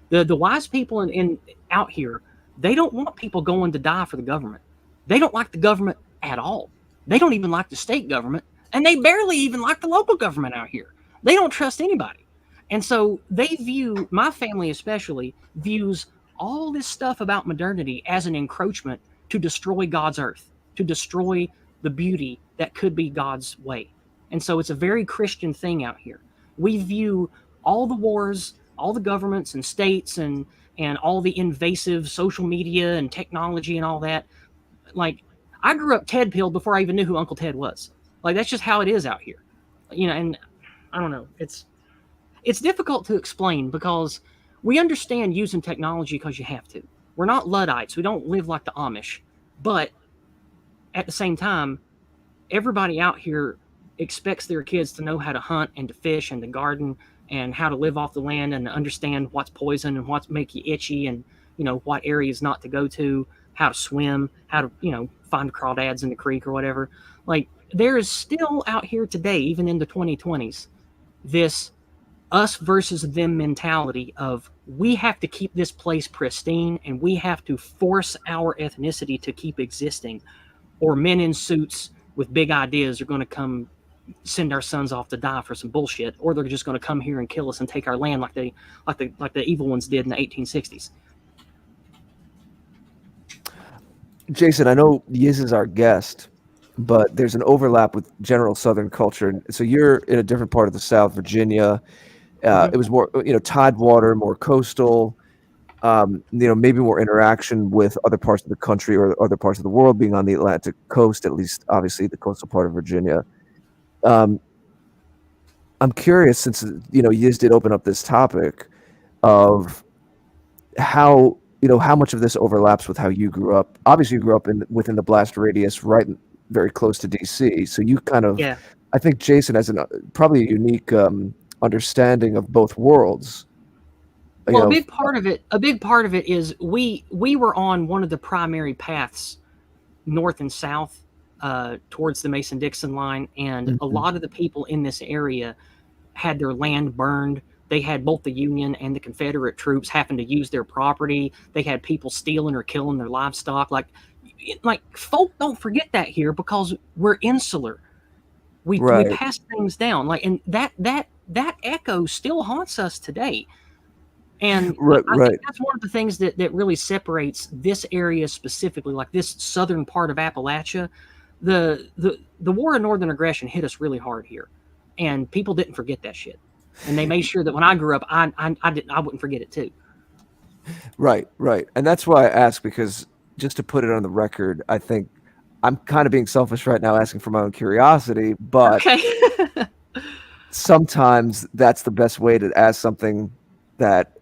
the wise people in out here, they don't want people going to die for the government. They don't like the government at all. They don't even like the state government, and they barely even like the local government out here. They don't trust anybody. And so they view, my family especially, views all this stuff about modernity as an encroachment to destroy God's earth, to destroy the beauty that could be God's way. And so it's a very Christian thing out here. We view all the wars, all the governments and states and all the invasive social media and technology and all that. Like, I grew up Ted pilled before I even knew who Uncle Ted was. Like, that's just how it is out here. And I don't know. It's difficult to explain because we understand using technology because you have to. We're not Luddites. We don't live like the Amish. But at the same time, everybody out here expects their kids to know how to hunt and to fish and to garden and how to live off the land and to understand what's poison and what's make you itchy and, what areas not to go to, how to swim, how to, find crawdads in the creek or whatever. Like, there is still out here today, even in the 2020s, this us versus them mentality of we have to keep this place pristine and we have to force our ethnicity to keep existing, or men in suits with big ideas are going to come send our sons off to die for some bullshit, or they're just going to come here and kill us and take our land like the evil ones did in the 1860s. Jason, I know Yizz is our guest, but there's an overlap with general Southern culture. So you're in a different part of the South, Virginia. It was more, tidewater, more coastal, maybe more interaction with other parts of the country or other parts of the world, being on the Atlantic coast, at least obviously the coastal part of Virginia. I'm curious, since, Yizz did open up this topic of how much of this overlaps with how you grew up. Obviously, you grew up within the blast radius, right, very close to DC. So you kind of, yeah. I think Jason has probably a unique understanding of both worlds. Well, a big part of it is we were on one of the primary paths, north and south, towards the Mason-Dixon line, and a lot of the people in this area had their land burned. They had both the Union and the Confederate troops happen to use their property. They had people stealing or killing their livestock. Like folk don't forget that here because we're insular. We pass things down, and that echo still haunts us today. And I think that's one of the things that really separates this area specifically, like this southern part of Appalachia. The war of Northern aggression hit us really hard here, and people didn't forget that shit. And they made sure that when I grew up, I wouldn't forget it too. Right. And that's why I ask, because just to put it on the record, I think I'm kind of being selfish right now, asking for my own curiosity, but sometimes that's the best way to ask something that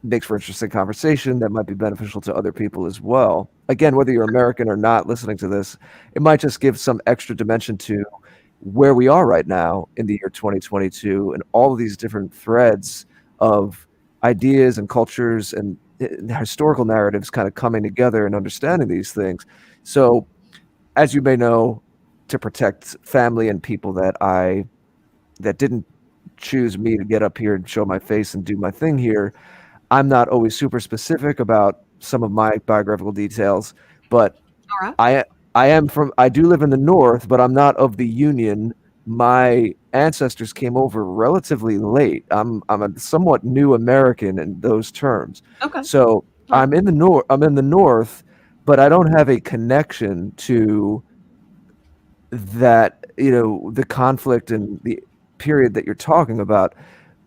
makes for interesting conversation that might be beneficial to other people as well. Again, whether you're American or not listening to this, it might just give some extra dimension to where we are right now in the year 2022 and all of these different threads of ideas and cultures and historical narratives kind of coming together and understanding these things. So, as you may know, to protect family and people that didn't choose me to get up here and show my face and do my thing here, I'm not always super specific about some of my biographical details, but I do live in the North, but I'm not of the Union. My ancestors came over relatively late. I'm a somewhat new American in those terms. Okay. So I'm in the North, but I don't have a connection to that, the conflict and the period that you're talking about.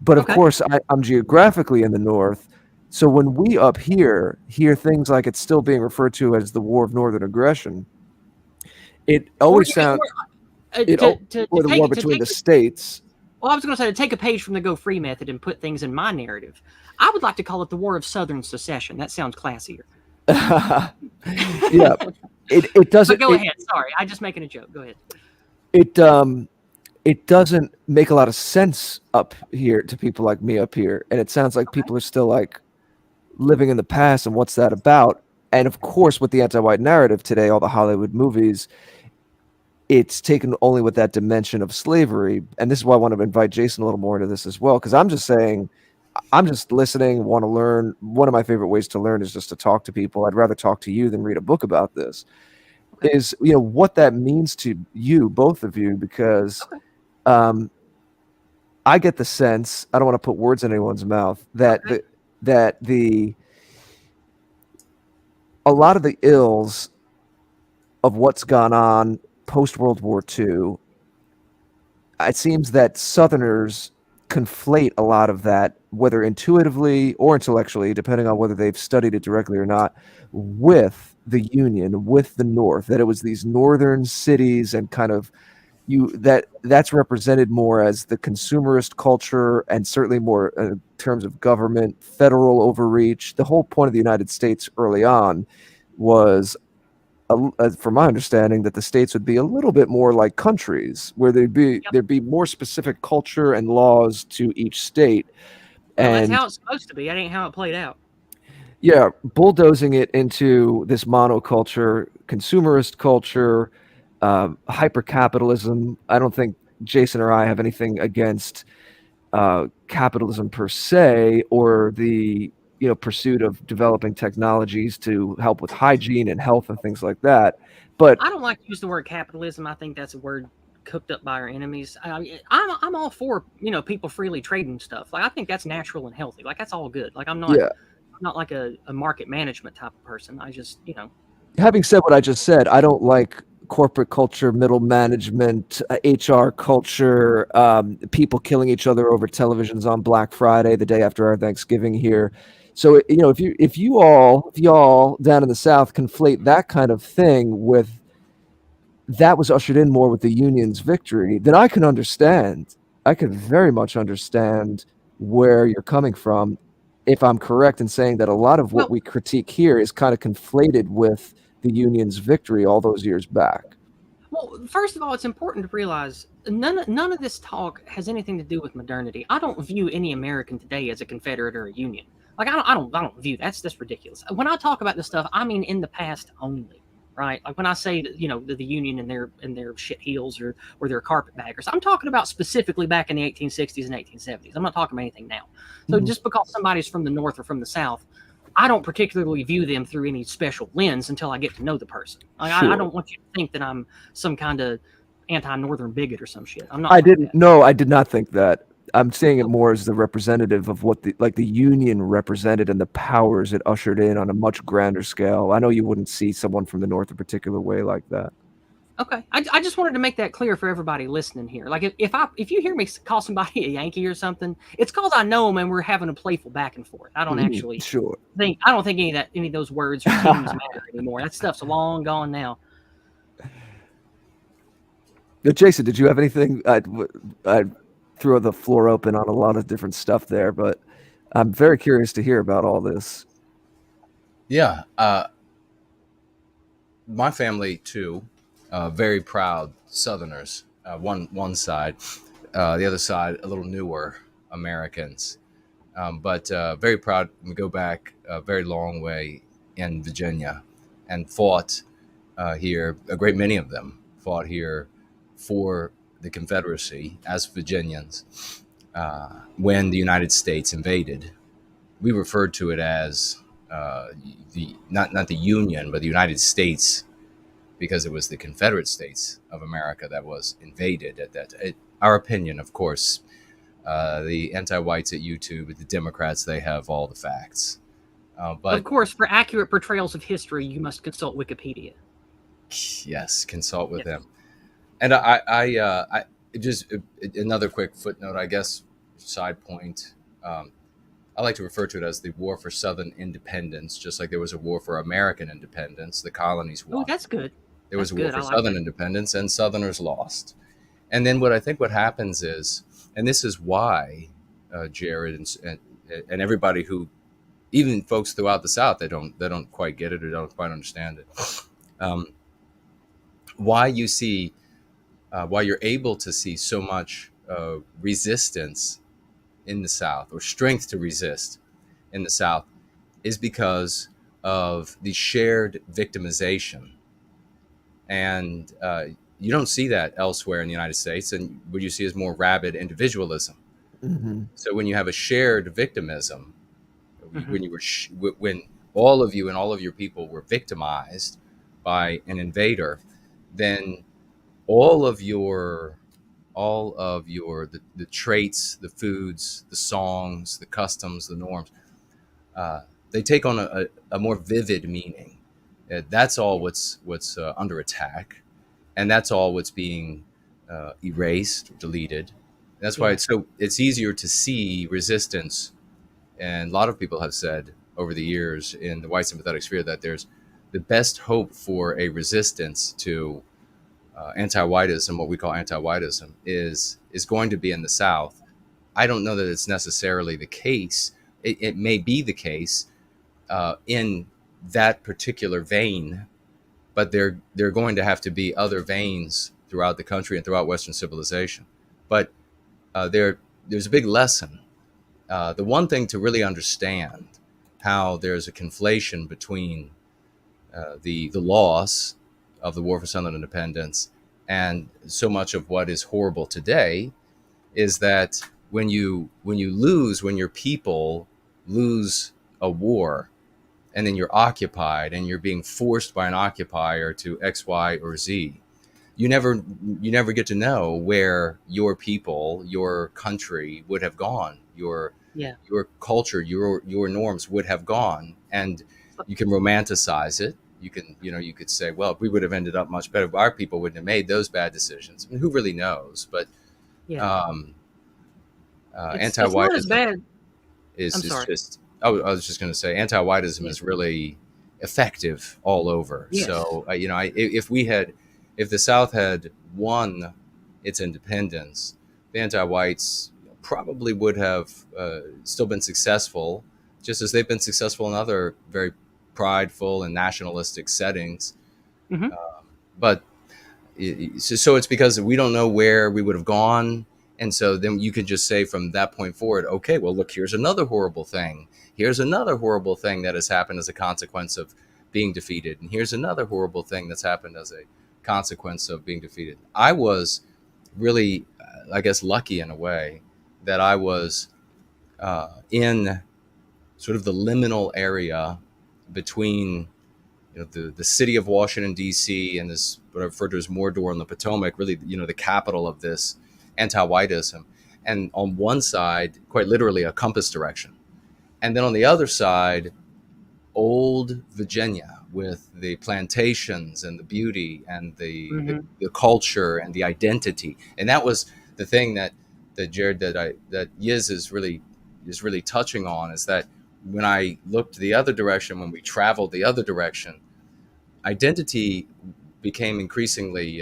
But of course, I'm geographically in the North. So when we up here hear things like it's still being referred to as the War of Northern Aggression, it always sounds... or the war between the states. Well, I was going to say, to take a page from the Go Free method and put things in my narrative, I would like to call it the War of Southern Secession. That sounds classier. Yeah, it doesn't. But go ahead. Sorry, I'm just making a joke. Go ahead. It doesn't make a lot of sense up here to people like me up here, and it sounds like people are still like living in the past. And what's that about? And of course, with the anti-white narrative today, all the Hollywood movies, it's taken only with that dimension of slavery. And this is why I want to invite Jason a little more into this as well, because I'm just saying, I'm just listening, want to learn. One of my favorite ways to learn is just to talk to people. I'd rather talk to you than read a book about this. Okay. Is, you know, what that means to you, both of you, because I get the sense, I don't want to put words in anyone's mouth, that a lot of the ills of what's gone on post-World War II, it seems that Southerners conflate a lot of that, whether intuitively or intellectually, depending on whether they've studied it directly or not, with the Union, with the North, that it was these northern cities and kind of that's represented more as the consumerist culture, and certainly more in terms of government, federal overreach. The whole point of the United States early on was, from my understanding, that the states would be a little bit more like countries, where there'd be more specific culture and laws to each state. Well, and that's how it's supposed to be. That ain't how it played out. Yeah, bulldozing it into this monoculture, consumerist culture, hyper-capitalism. I don't think Jason or I have anything against capitalism per se, or the pursuit of developing technologies to help with hygiene and health and things like that. But I don't like to use the word capitalism. I think that's a word cooked up by our enemies. I'm all for people freely trading stuff. Like, I think that's natural and healthy. Like, that's all good. Like, I'm not like a market management type of person. I just Having said what I just said, I don't like corporate culture, middle management, HR culture, people killing each other over televisions on Black Friday, the day after our Thanksgiving here. So, if you all down in the South conflate that kind of thing with that was ushered in more with the Union's victory, then I can understand. I can very much understand where you're coming from, if I'm correct in saying that a lot of what we critique here is kind of conflated with the Union's victory all those years back. Well, first of all, it's important to realize none of this talk has anything to do with modernity. I don't view any American today as a Confederate or a Union. Like, I don't view that's ridiculous. When I talk about this stuff, I mean in the past only, right? Like, when I say that, the Union and their shit heels or their carpetbaggers, I'm talking about specifically back in the 1860s and 1870s. I'm not talking about anything now. So just because somebody's from the North or from the South, I don't particularly view them through any special lens until I get to know the person. Like, sure. I don't want you to think that I'm some kind of anti-Northern bigot or some shit. I'm not. I did not think that. I'm saying it more as the representative of what the Union represented and the powers it ushered in on a much grander scale. I know you wouldn't see someone from the North a particular way like that. Okay, I just wanted to make that clear for everybody listening here. Like, if you hear me call somebody a Yankee or something, it's because I know them and we're having a playful back and forth. I don't actually think any of those words or teams matter anymore. That stuff's long gone now. Jason, did you have anything? I threw the floor open on a lot of different stuff there, but I'm very curious to hear about all this. Yeah, my family too. Very proud Southerners, one side, the other side a little newer Americans, but very proud. We go back a very long way in Virginia and fought here. A great many of them fought here for the Confederacy as Virginians. When the United States invaded, we referred to it as not the Union, but the United States, because it was the Confederate States of America that was invaded at that. Our opinion, of course, the anti-whites at YouTube, the Democrats, they have all the facts. But of course, for accurate portrayals of history, you must consult Wikipedia. Yes, consult with them. And I just another quick footnote, I guess, side point. I like to refer to it as the War for Southern Independence, just like there was a war for American independence. The colonies won. Oh, that's good. There was a war for Southern independence, and Southerners lost. And then what happens is, and this is why Jared and everybody who, even folks throughout the South, they don't quite get it or don't quite understand it. Um, why you see why you're able to see so much resistance in the South, or strength to resist in the South, is because of the shared victimization. And you don't see that elsewhere in the United States. And what you see is more rabid individualism. Mm-hmm. So when you have a shared victimism, Mhm. when you were when all of you and all of your people were victimized by an invader, then all of your the traits, the foods, the songs, the customs, the norms, they take on a more vivid meaning. That's all what's under attack, and that's all what's being erased or deleted. That's why Yeah. it's easier to see resistance. And a lot of people have said over the years in the white sympathetic sphere that there's the best hope for a resistance to anti-whiteism, what we call anti-whiteism, is going to be in the South. I don't know that it's necessarily the case. It may be the case in that particular vein, but there are going to have to be other veins throughout the country and throughout Western civilization. But there's a big lesson. The one thing to really understand how there's a conflation between the loss of the War for Southern Independence and so much of what is horrible today is that when your people lose a war, and then you're occupied and you're being forced by an occupier to X, Y, or Z, you never get to know where your people, your country would have gone, Yeah. your culture, your norms would have gone. And you can romanticize it. You could say, well, we would have ended up much better. Our people wouldn't have made those bad decisions. I mean, who really knows? But Yeah. um, It's not as anti-whiteism bad. is I'm is sorry. just. I was just going to say, anti-whiteism Yeah. is really effective all over. Yes. So if the South had won its independence, the anti-whites probably would have still been successful, just as they've been successful in other very prideful and nationalistic settings. Hmm. But so it's because we don't know where we would have gone. And so then you can just say from that point forward, okay, well, look, here's another horrible thing. Here's another horrible thing that has happened as a consequence of being defeated. And here's another horrible thing that's happened as a consequence of being defeated. I was really, I guess, lucky in a way that I was in sort of the liminal area between the city of Washington, D.C., and this what I refer to as Mordor on the Potomac, really, the capital of this anti-whiteism. And on one side, quite literally, a compass direction. And then on the other side, old Virginia with the plantations and the beauty and the culture and the identity. And that was the thing that Jared, that Yizz is really touching on, is that when I looked the other direction, when we traveled the other direction, identity became increasingly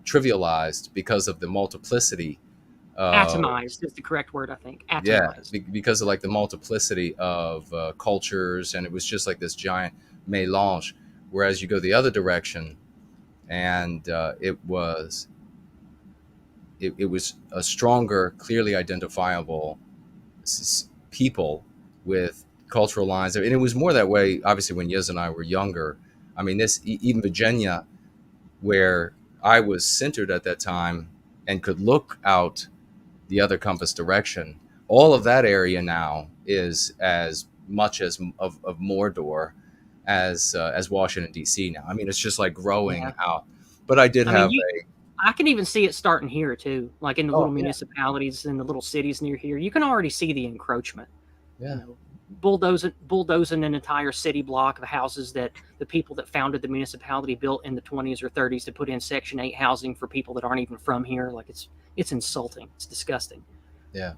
trivialized because of the multiplicity. Atomized is the correct word, I think. Yeah, Atomized. because of like the multiplicity of cultures, and it was just like this giant mélange. Whereas you go the other direction, and it was a stronger, clearly identifiable people with cultural lines, and it was more that way. Obviously, when Yizz and I were younger, I mean, even Virginia, where I was centered at that time and could look out the other compass direction, all of that area now is as much as of Mordor as Washington D.C. now. I mean, it's just like growing Yeah. out. But I did I mean, have I can even see it starting here too, like in the little oh yeah, municipalities in the little cities near here. You can already see the encroachment. yeah, Bulldozing an entire city block of houses that the people that founded the municipality built in the 20s or 30s to put in Section 8 housing for people that aren't even from here. Like it's insulting. It's disgusting. yeah.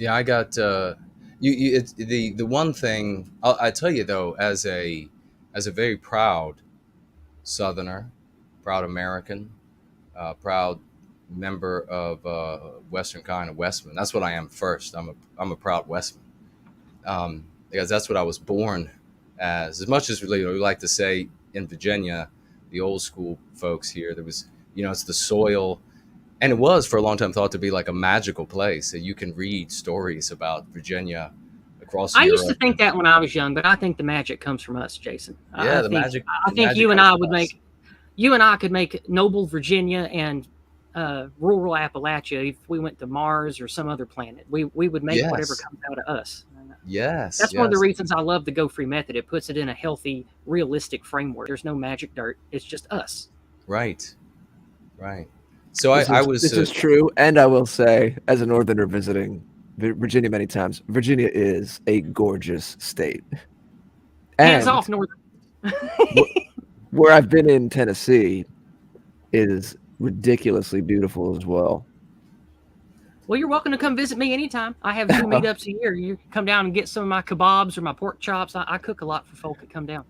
I got it's the one thing I tell you though, as a very proud Southerner, proud American, proud member of Western kind of Westman. That's what I am first. I'm a proud Westman, because that's what I was born as. As much as we like to say in Virginia, the old school folks here, there was, it's the soil. And it was for a long time thought to be like a magical place that you can read stories about Virginia across I Europe. used to think that when I was young, but I think the magic comes from us, Jason. Yeah, I think you and I could make noble Virginia and rural Appalachia if we went to Mars or some other planet. We would make whatever comes out of us. Yes. That's one of the reasons I love the Go Free method. It puts it in a healthy, realistic framework. There's no magic dirt. It's just us. Right. So this is true, and I will say, as a Northerner visiting Virginia many times, Virginia is a gorgeous state. Hands off, Northern. Where I've been in Tennessee is ridiculously beautiful as well. Well, you're welcome to come visit me anytime. I have 2 meetups a year. You come down and get some of my kebabs or my pork chops. I cook a lot for folk that come down.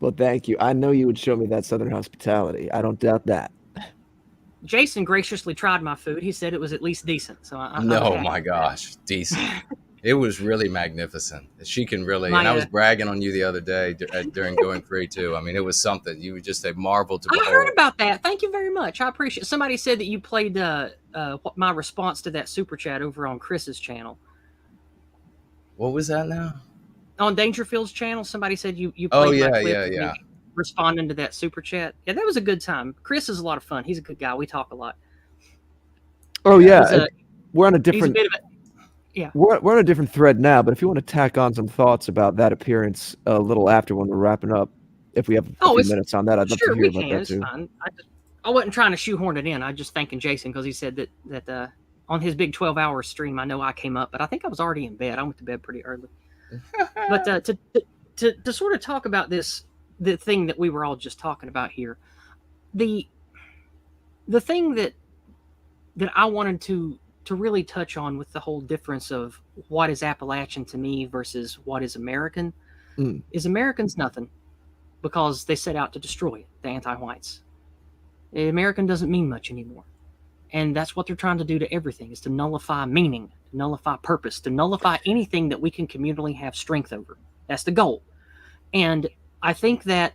Well, thank you. I know you would show me that Southern hospitality. I don't doubt that. Jason graciously tried my food. He said it was at least decent. So my gosh, decent. It was really magnificent. She can really, and I was bragging on you the other day during Going Free too. I mean, it was something. You were just a marvel to behold. I heard about that. Thank you very much. I appreciate it. Somebody said that you played my response to that super chat over on Chris's channel. What was that now? On Dangerfield's channel, somebody said you played my clip yeah. Responding to that super chat. Yeah, that was a good time. Chris is a lot of fun. He's a good guy. We talk a lot. Oh yeah, we're on a different. Yeah, we're on a different thread now. But if you want to tack on some thoughts about that appearance a little after when we're wrapping up, if we have a few minutes on that, I'd love to hear about that too. Fine. I wasn't trying to shoehorn it in. I just thanking Jason because he said that on his big 12-hour stream, I know I came up, but I think I was already in bed. I went to bed pretty early. But to sort of talk about this. The thing that we were all just talking about here, the thing that I wanted to really touch on with the whole difference of what is Appalachian to me versus what is American is American's nothing because they set out to destroy it, the anti-whites. American doesn't mean much anymore. And that's what they're trying to do to everything is to nullify meaning, to nullify purpose, to nullify anything that we can communally have strength over. That's the goal. And I think that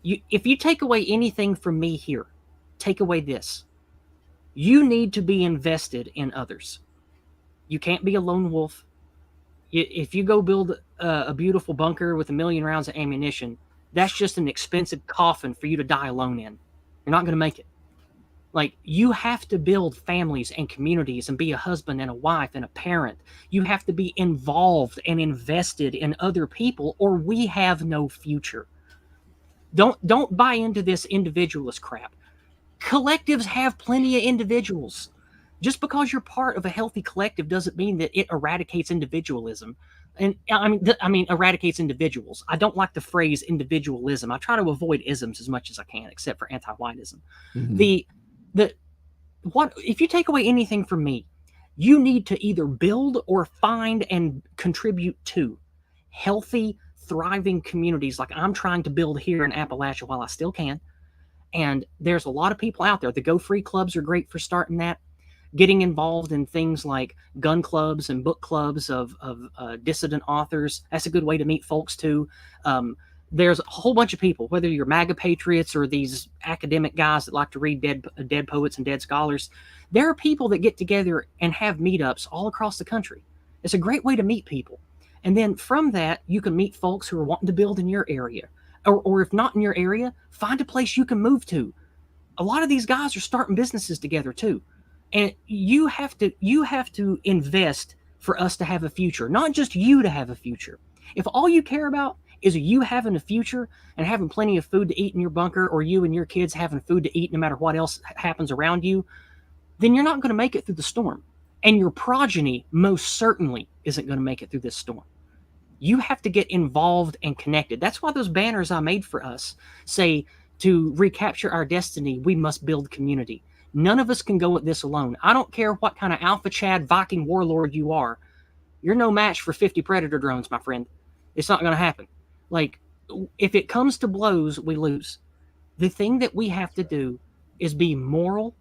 if you take away anything from me here, take away this. You need to be invested in others. You can't be a lone wolf. If you go build a beautiful bunker with 1 million rounds of ammunition, that's just an expensive coffin for you to die alone in. You're not going to make it. Like, you have to build families and communities and be a husband and a wife and a parent. You have to be involved and invested in other people, or we have no future. Don't buy into this individualist crap. Collectives have plenty of individuals. Just because you're part of a healthy collective doesn't mean that it eradicates individualism. And I mean, eradicates individuals. I don't like the phrase individualism. I try to avoid isms as much as I can, except for anti-whiteism. Mm-hmm. If you take away anything from me, you need to either build or find and contribute to healthy, thriving communities like I'm trying to build here in Appalachia while I still can. And there's a lot of people out there. The Go Free clubs are great for starting that. Getting involved in things like gun clubs and book clubs of dissident authors. That's a good way to meet folks too. There's a whole bunch of people, whether you're MAGA patriots or these academic guys that like to read dead poets and dead scholars. There are people that get together and have meetups all across the country. It's a great way to meet people. And then from that, you can meet folks who are wanting to build in your area. Or if not in your area, find a place you can move to. A lot of these guys are starting businesses together too. And you have to invest for us to have a future, not just you to have a future. If all you care about is you having a future and having plenty of food to eat in your bunker, or you and your kids having food to eat no matter what else happens around you, then you're not going to make it through the storm. And your progeny most certainly isn't going to make it through this storm. You have to get involved and connected. That's why those banners I made for us say, to recapture our destiny, we must build community. None of us can go at this alone. I don't care what kind of Alpha Chad Viking warlord you are. You're no match for 50 Predator drones, my friend. It's not going to happen. Like, if it comes to blows, we lose. The thing that we have to do is be moral,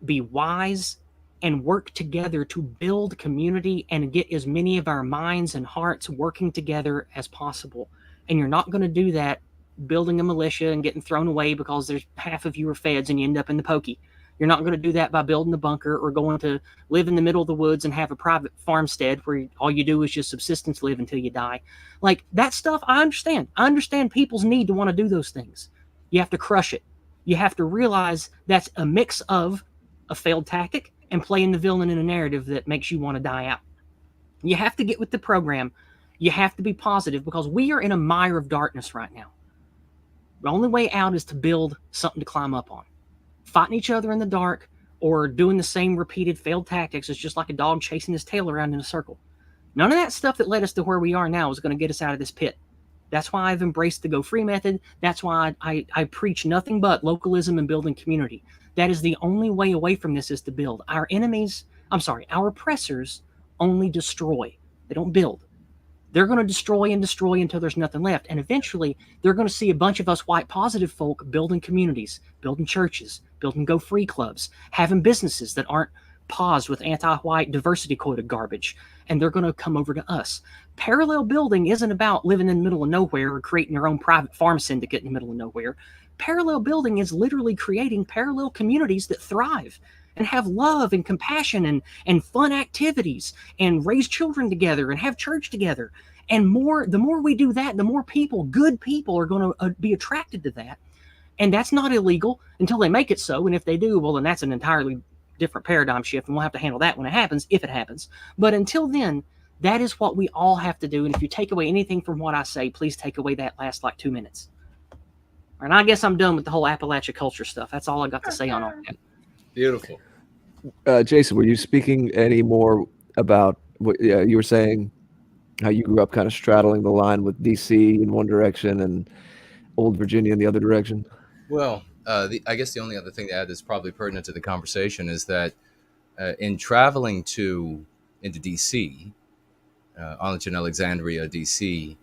be wise and work together to build community and get as many of our minds and hearts working together as possible. And you're not going to do that building a militia and getting thrown away because there's half of you are feds and you end up in the pokey. You're not going to do that by building a bunker or going to live in the middle of the woods and have a private farmstead where all you do is just subsistence live until you die. Like that stuff, I understand. I understand people's need to want to do those things. You have to crush it. You have to realize that's a mix of a failed tactic and playing the villain in a narrative that makes you want to die out. You have to get with the program. You have to be positive because we are in a mire of darkness right now. The only way out is to build something to climb up on. Fighting each other in the dark or doing the same repeated failed tactics is just like a dog chasing his tail around in a circle. None of that stuff that led us to where we are now is going to get us out of this pit. That's why I've embraced the Go Free method. That's why I preach nothing but localism and building community. That is the only way away from this is to build. Our oppressors only destroy. They don't build. They're going to destroy and destroy until there's nothing left. And eventually, they're going to see a bunch of us white positive folk building communities, building churches, building Go Free clubs, having businesses that aren't paused with anti-white diversity quota garbage. And they're going to come over to us. Parallel building isn't about living in the middle of nowhere or creating your own private farm syndicate in the middle of nowhere. Parallel building is literally creating parallel communities that thrive and have love and compassion and fun activities and raise children together and have church together. And the more we do that, the more people, good people, are going to be attracted to that. And that's not illegal until they make it so. And if they do, well, then that's an entirely different paradigm shift, and we'll have to handle that when it happens, if it happens. But until then, that is what we all have to do. And if you take away anything from what I say, please take away that last 2 minutes. And I guess I'm done with the whole Appalachia culture stuff. That's all I got to say on all that. Beautiful. Jason, were you speaking any more about what you were saying, how you grew up kind of straddling the line with D.C. in one direction and old Virginia in the other direction? Well, I guess the only other thing to add that's probably pertinent to the conversation is that in traveling into D.C., Arlington, Alexandria, D.C.,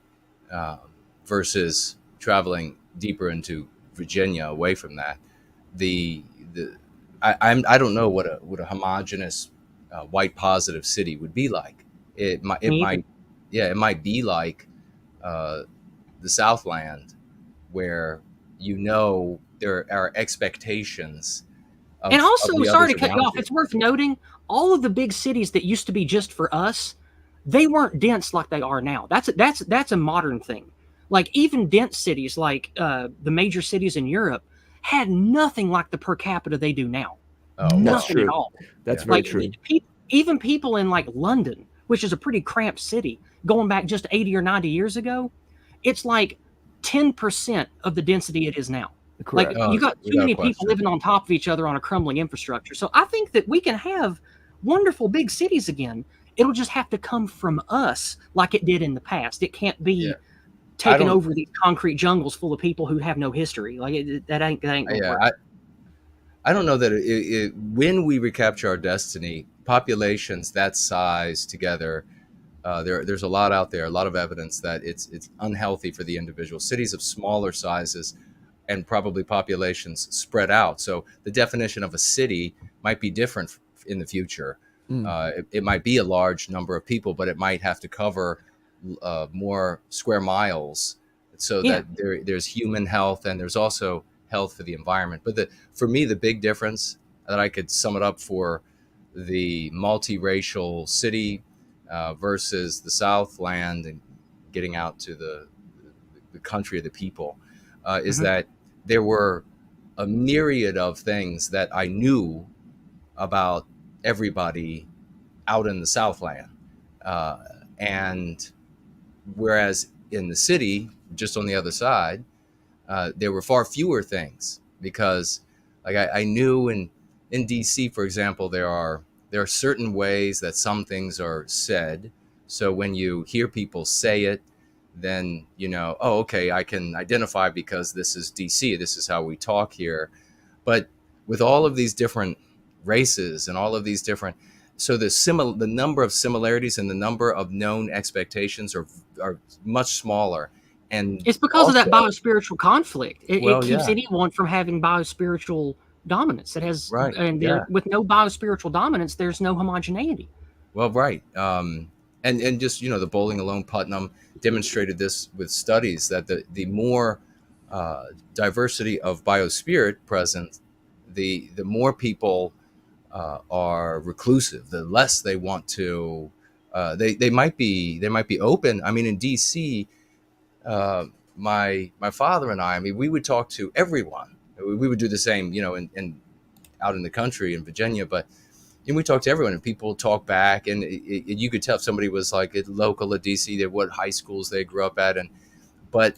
versus traveling deeper into Virginia away from that, I don't know what a homogenous white positive city would be like. It might be like the Southland, where there are expectations. And also, sorry to cut you off, it's worth noting all of the big cities that used to be just for us, they weren't dense like they are now. That's a modern thing. Like even dense cities like the major cities in Europe had nothing like the per capita they do now. Oh, nothing at all. That's very true. Even people in like London, which is a pretty cramped city, going back just 80 or 90 years ago, it's like 10% of the density it is now. Correct. Like you got too many people living on top of each other on a crumbling infrastructure. So I think that we can have wonderful big cities again. It'll just have to come from us like it did in the past. It can't be taking over these concrete jungles full of people who have no history. Like that ain't gonna work. I don't know that when we recapture our destiny, populations that size together, there's a lot out there, a lot of evidence that it's unhealthy for the individual. Cities of smaller sizes and probably populations spread out. So the definition of a city might be different in the future. It might be a large number of people, but it might have to cover more square miles so that there's human health and there's also health for the environment. But for me, the big difference that I could sum it up for the multiracial city versus the Southland and getting out to the country of the people is that there were a myriad of things that I knew about everybody out in the Southland. And whereas in the city, just on the other side, there were far fewer things because like I knew in DC, for example, there are certain ways that some things are said. So when you hear people say it, then oh, okay, I can identify because this is DC. This is how we talk here. But with all of these different races and all of these different, so the number of similarities and the number of known expectations are much smaller. And it's because of that biospiritual conflict. It keeps anyone from having biospiritual dominance. It has, Right, and yeah. with no biospiritual dominance, there's no homogeneity. Well, right. And just, the bowling alone, Putnam demonstrated this with studies that the more diversity of biospirit present, the more people are reclusive, the less they want to. They might be open. I mean, in D.C., my father and I mean, we would talk to everyone. We would do the same, in out in the country in Virginia, but we talk to everyone, and people talk back, and you could tell if somebody was like local at DC, what high schools they grew up at, but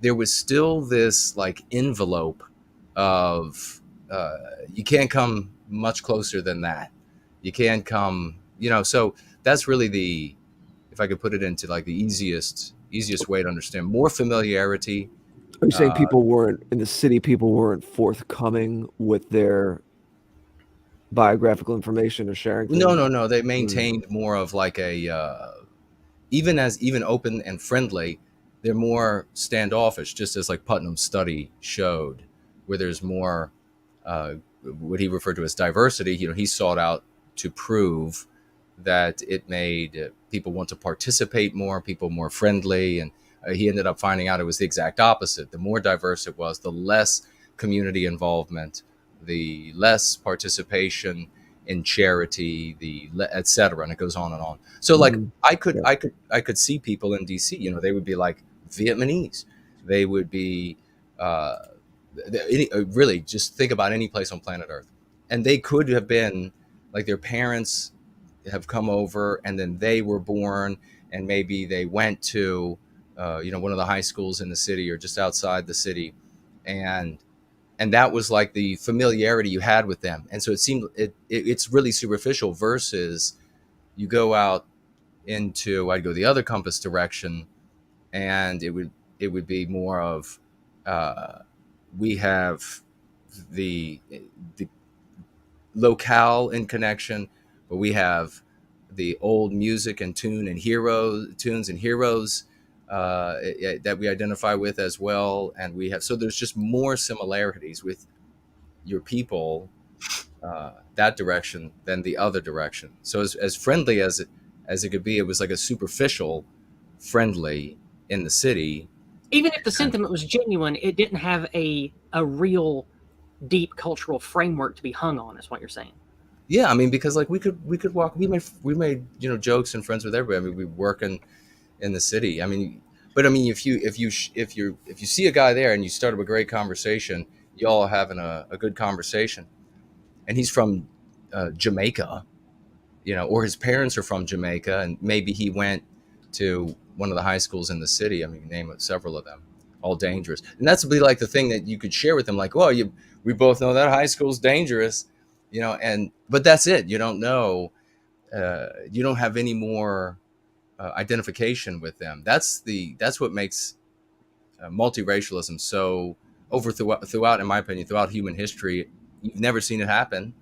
there was still this like envelope of you can't come much closer than that. You can't come, So that's really if I could put it into like the easiest way to understand, more familiarity. Are you saying people weren't in the city? People weren't forthcoming with their biographical information or sharing things? No. They maintained more of like a even open and friendly. They're more standoffish, just as like Putnam's study showed, where there's more what he referred to as diversity. He sought out to prove that it made people want to participate more, people more friendly, and he ended up finding out it was the exact opposite. The more diverse it was, the less community involvement, the less participation in charity, et cetera, and it goes on and on. So like I could see people in DC, they would be like Vietnamese. They would be really just think about any place on planet Earth. And they could have been like their parents have come over and then they were born and maybe they went to one of the high schools in the city or just outside the city, and that was like the familiarity you had with them. And so it seemed it's really superficial, versus you go out into, I'd go the other compass direction, and it would be more of we have the locale in connection, but we have the old music and tunes and heroes that we identify with as well. And so there's just more similarities with your people that direction than the other direction. So as friendly as it could be, it was like a superficial friendly in the city. Even if the sentiment was genuine, it didn't have a real deep cultural framework to be hung on, is what you're saying. Yeah, I mean, because like we could walk. We made jokes and friends with everybody. I mean, we work in the city. I mean, but I mean, if you see a guy there and you start up a great conversation, y'all are having a good conversation, and he's from Jamaica, or his parents are from Jamaica, and maybe he went to one of the high schools in the city. I mean, name several of them, all dangerous, and that's be like the thing that you could share with them, like, well, we both know that high school's dangerous. But that's it. You don't know. You don't have any more identification with them. That's what makes multiracialism so throughout, in my opinion, throughout human history. You've never seen it happen,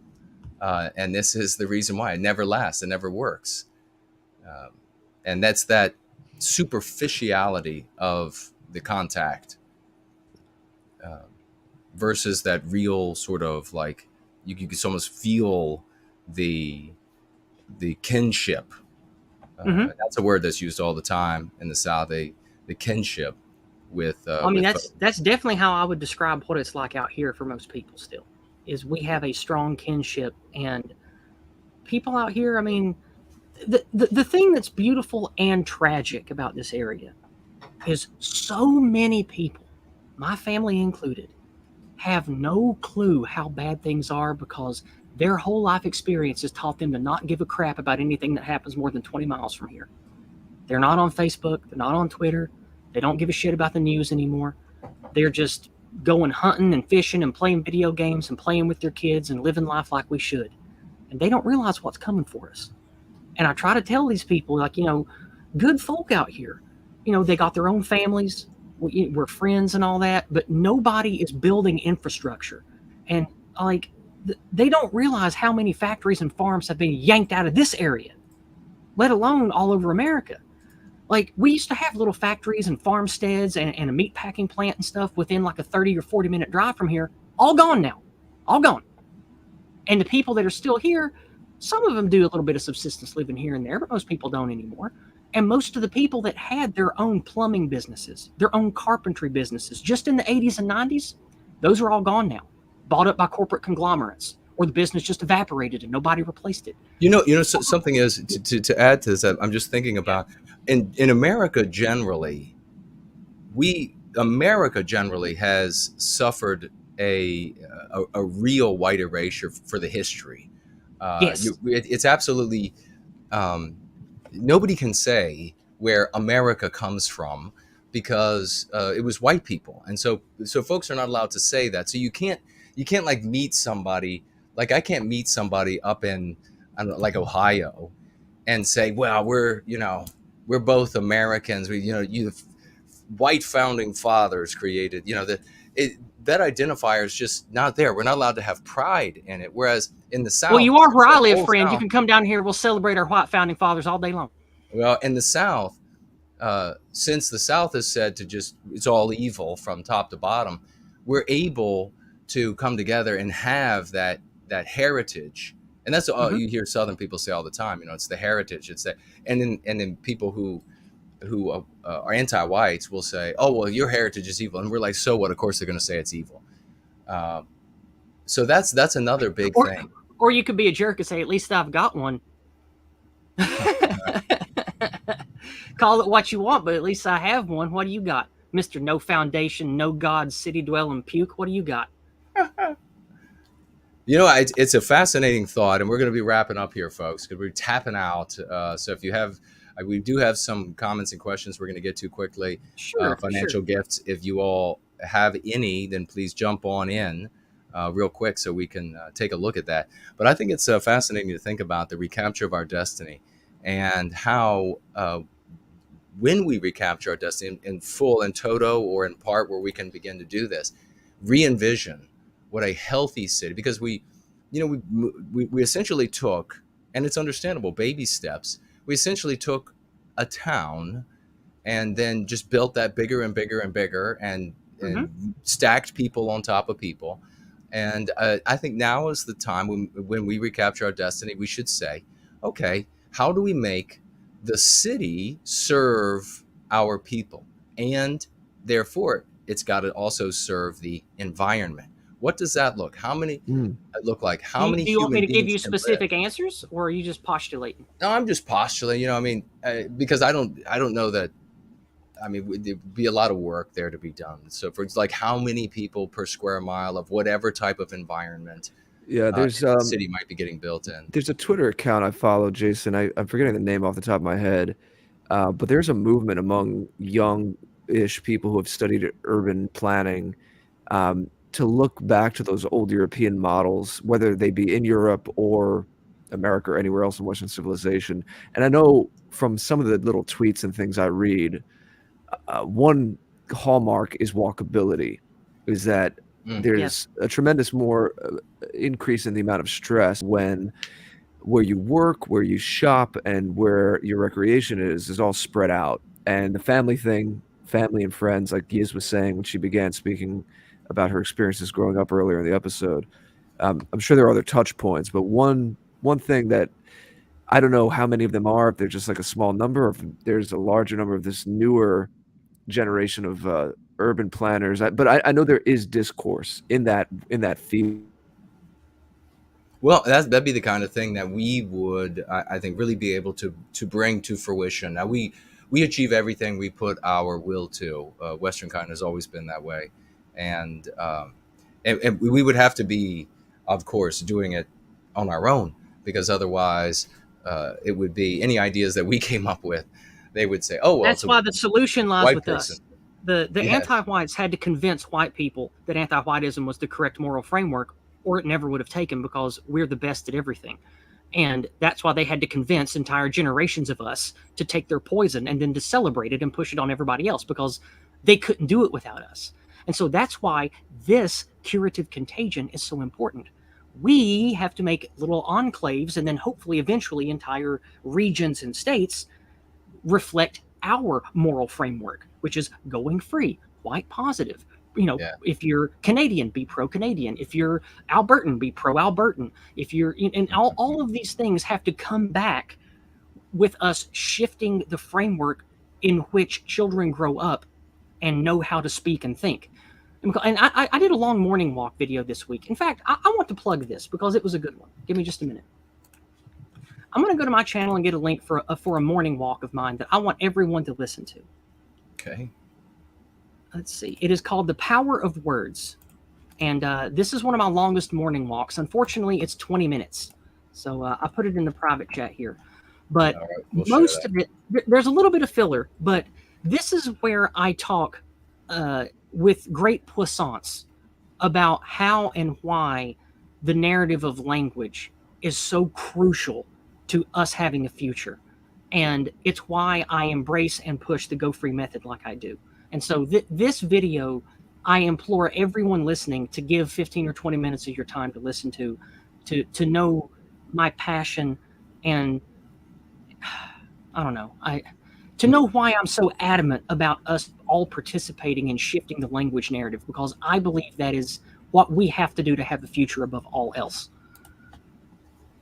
and this is the reason why it never lasts. It never works, and that's that superficiality of the contact versus that real sort of like. You could almost feel the kinship. That's a word that's used all the time in the South. The kinship with. I mean, that's definitely how I would describe what it's like out here for most people. Still, is we have a strong kinship, and people out here. I mean, the thing that's beautiful and tragic about this area is so many people, my family included, have no clue how bad things are because their whole life experience has taught them to not give a crap about anything that happens more than 20 miles from here. They're not on Facebook. They're not on Twitter. They don't give a shit about the news anymore. They're just going hunting and fishing and playing video games and playing with their kids and living life like we should. And they don't realize what's coming for us. And I try to tell these people, like, good folk out here, they got their own families. We're friends and all that, but nobody is building infrastructure. And like, they don't realize how many factories and farms have been yanked out of this area, let alone all over America. Like, we used to have little factories and farmsteads and a meat packing plant and stuff within like a 30 or 40 minute drive from here, all gone now. all gone. And the people that are still here, some of them do a little bit of subsistence living here and there, but most people don't anymore. And most of the people that had their own plumbing businesses, their own carpentry businesses, just in the 80s and 90s, those are all gone now, bought up by corporate conglomerates, or the business just evaporated and nobody replaced it. Something is to add to this. I'm just thinking about in America generally, America generally has suffered a real white erasure for the history. Yes. It's absolutely nobody can say where America comes from because it was white people, and so folks are not allowed to say that. So you can't like meet somebody, like I can't meet somebody up in, I don't know, like Ohio, and say, well, we're both Americans. You white founding fathers created, that identifier is just not there. We're not allowed to have pride in it. Whereas in the South, well, you are where I live, friend. South, you can come down here. We'll celebrate our white founding fathers all day long. Well, in the South, since the South is said to just, it's all evil from top to bottom, we're able to come together and have that heritage. And that's all you hear Southern people say all the time. It's the heritage. It's that, and then people who are anti-whites will say, oh, well, your heritage is evil. And we're like, so what? Of course they're going to say it's evil. So that's another big thing. Or you could be a jerk and say, at least I've got one. Call it what you want, but at least I have one. What do you got? Mr. No Foundation, No God, City Dwelling Puke. What do you got? It's a fascinating thought, and we're going to be wrapping up here, folks, because we're tapping out. So if you have, we do have some comments and questions we're going to get to quickly. Sure. Financial gifts. If you all have any, then please jump on in real quick so we can take a look at that. But I think it's fascinating to think about the recapture of our destiny and how when we recapture our destiny in full, in toto, or in part, where we can begin to do this, re-envision what a healthy city, because we essentially took, and it's understandable, baby steps. We essentially took a town and then just built that bigger and bigger and bigger, and stacked people on top of people. And I think now is the time when we recapture our destiny, we should say, okay, how do we make the city serve our people? And therefore, it's got to also serve the environment. What does that look? How many look like? How many? Do you want me to give you specific answers, or are you just postulating? No, I'm just postulating. Because I don't know that. There'd be a lot of work there to be done. So for like, how many people per square mile of whatever type of environment, there's the city might be getting built in. There's a Twitter account I follow, Jason. I'm forgetting the name off the top of my head, but there's a movement among young-ish people who have studied urban planning to look back to those old European models, whether they be in Europe or America or anywhere else in Western civilization. And I know from some of the little tweets and things I read, one hallmark is walkability, is that there's a tremendous more increase in the amount of stress when where you work, where you shop, and where your recreation is all spread out. And the family thing, family and friends, like Yizz was saying when she began speaking about her experiences growing up earlier in the episode. I'm sure there are other touch points, but one thing that I don't know how many of them are, if they're just like a small number, or if there's a larger number of this newer generation of urban planners. But I know there is discourse in that field. Well, that'd be the kind of thing that we would, I think, really be able to bring to fruition. Now, we achieve everything we put our will to. Western kind has always been that way. And we would have to be, of course, doing it on our own, because otherwise it would be any ideas that we came up with. They would say, oh, well, that's why the solution lies with us. The Yes. anti-whites had to convince white people that anti-whiteism was the correct moral framework, or it never would have taken, because we're the best at everything. And that's why they had to convince entire generations of us to take their poison and then to celebrate it and push it on everybody else, because they couldn't do it without us. And so that's why this curative contagion is so important. We have to make little enclaves, and then hopefully eventually entire regions and states reflect our moral framework, which is going free, white positive, Yeah. if you're Canadian, be pro-Canadian. If you're Albertan, be pro-Albertan. If you're, and all of these things have to come back with us shifting the framework in which children grow up and know how to speak and think. And I did a long morning walk video this week. In fact, I want to plug this because it was a good one. Give me just a minute. I'm going to go to my channel and get a link for a morning walk of mine that I want everyone to listen to. Okay. Let's see. It is called The Power of Words. And this is one of my longest morning walks. Unfortunately, it's 20 minutes. So I put it in the private chat here. But All right, we'll most of it, there's a little bit of filler, but this is where I talk with great puissance about how and why the narrative of language is so crucial to us having a future. And it's why I embrace and push the Go Free method like I do. And so this video, I implore everyone listening to give 15 or 20 minutes of your time to listen to know my passion and I don't know, to know why I'm so adamant about us all participating in shifting the language narrative, because I believe that is what we have to do to have a future above all else.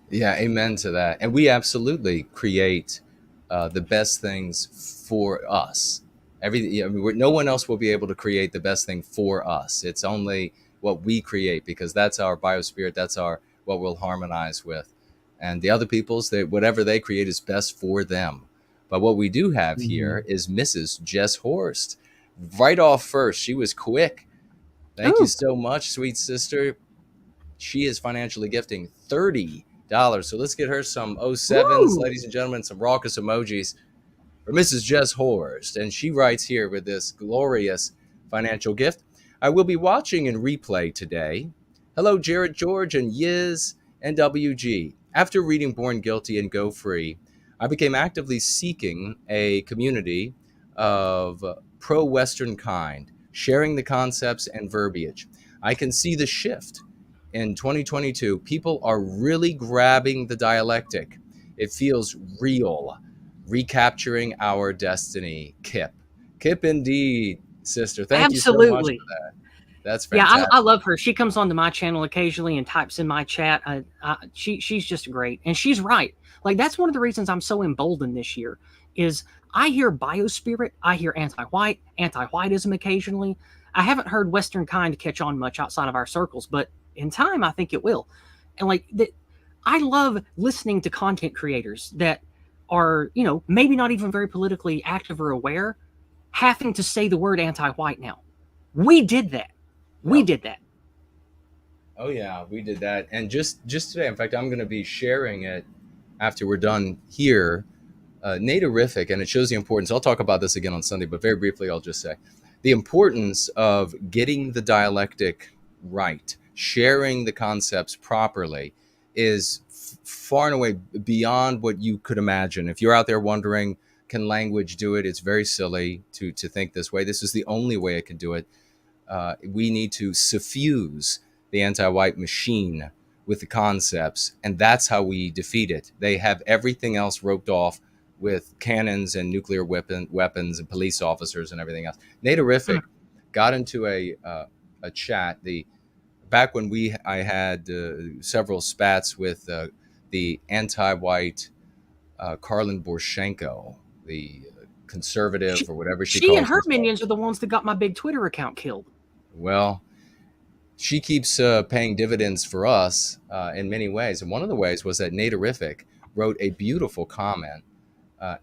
Yeah, amen to that. And we absolutely create the best things for us. No one else will be able to create the best thing for us. It's only what we create, because that's our biospirit. That's what we'll harmonize with. And the other people's, whatever they create is best for them. But what we do have here is Mrs. Jess Horst. Right off first, she was quick. Thank you so much, sweet sister. She is financially gifting $30. So let's get her some 07s, ladies and gentlemen, some raucous emojis for Mrs. Jess Horst. And she writes here with this glorious financial gift. I will be watching in replay today. Hello, Jared George and Yizz and WG. After reading Born Guilty and Go Free, I became actively seeking a community of pro-Western kind, sharing the concepts and verbiage. I can see the shift. In 2022, people are really grabbing the dialectic. It feels real, recapturing our destiny. Kip indeed, sister. Thank you so much for that. That's fantastic. Yeah, I love her. She comes onto my channel occasionally and types in my chat. She's just great, and she's right. Like, that's one of the reasons I'm so emboldened this year. Is I hear biospirit, I hear anti-whiteism occasionally. I haven't heard Western kind catch on much outside of our circles, but in time, I think it will. And like that, I love listening to content creators that are, maybe not even very politically active or aware, having to say the word anti-white now. We did that. We did that. Oh yeah, we did that. And just today, in fact, I'm going to be sharing it after we're done here. Naturific, and it shows the importance. I'll talk about this again on Sunday, but very briefly, I'll just say the importance of getting the dialectic right, sharing the concepts properly is far and away beyond what you could imagine. If you're out there wondering, can language do it? It's very silly to think this way. This is the only way it can do it. We need to suffuse the anti-white machine with the concepts, and that's how we defeat it. They have everything else roped off with cannons and nuclear weapons and police officers and everything else. Naturific got into a chat back when I had several spats with the anti-white Karlin Borshenko, the conservative or whatever she calls She and her herself. minions are the ones that got my big Twitter account killed. Well, she keeps paying dividends for us in many ways. And one of the ways was that Naturific wrote a beautiful comment.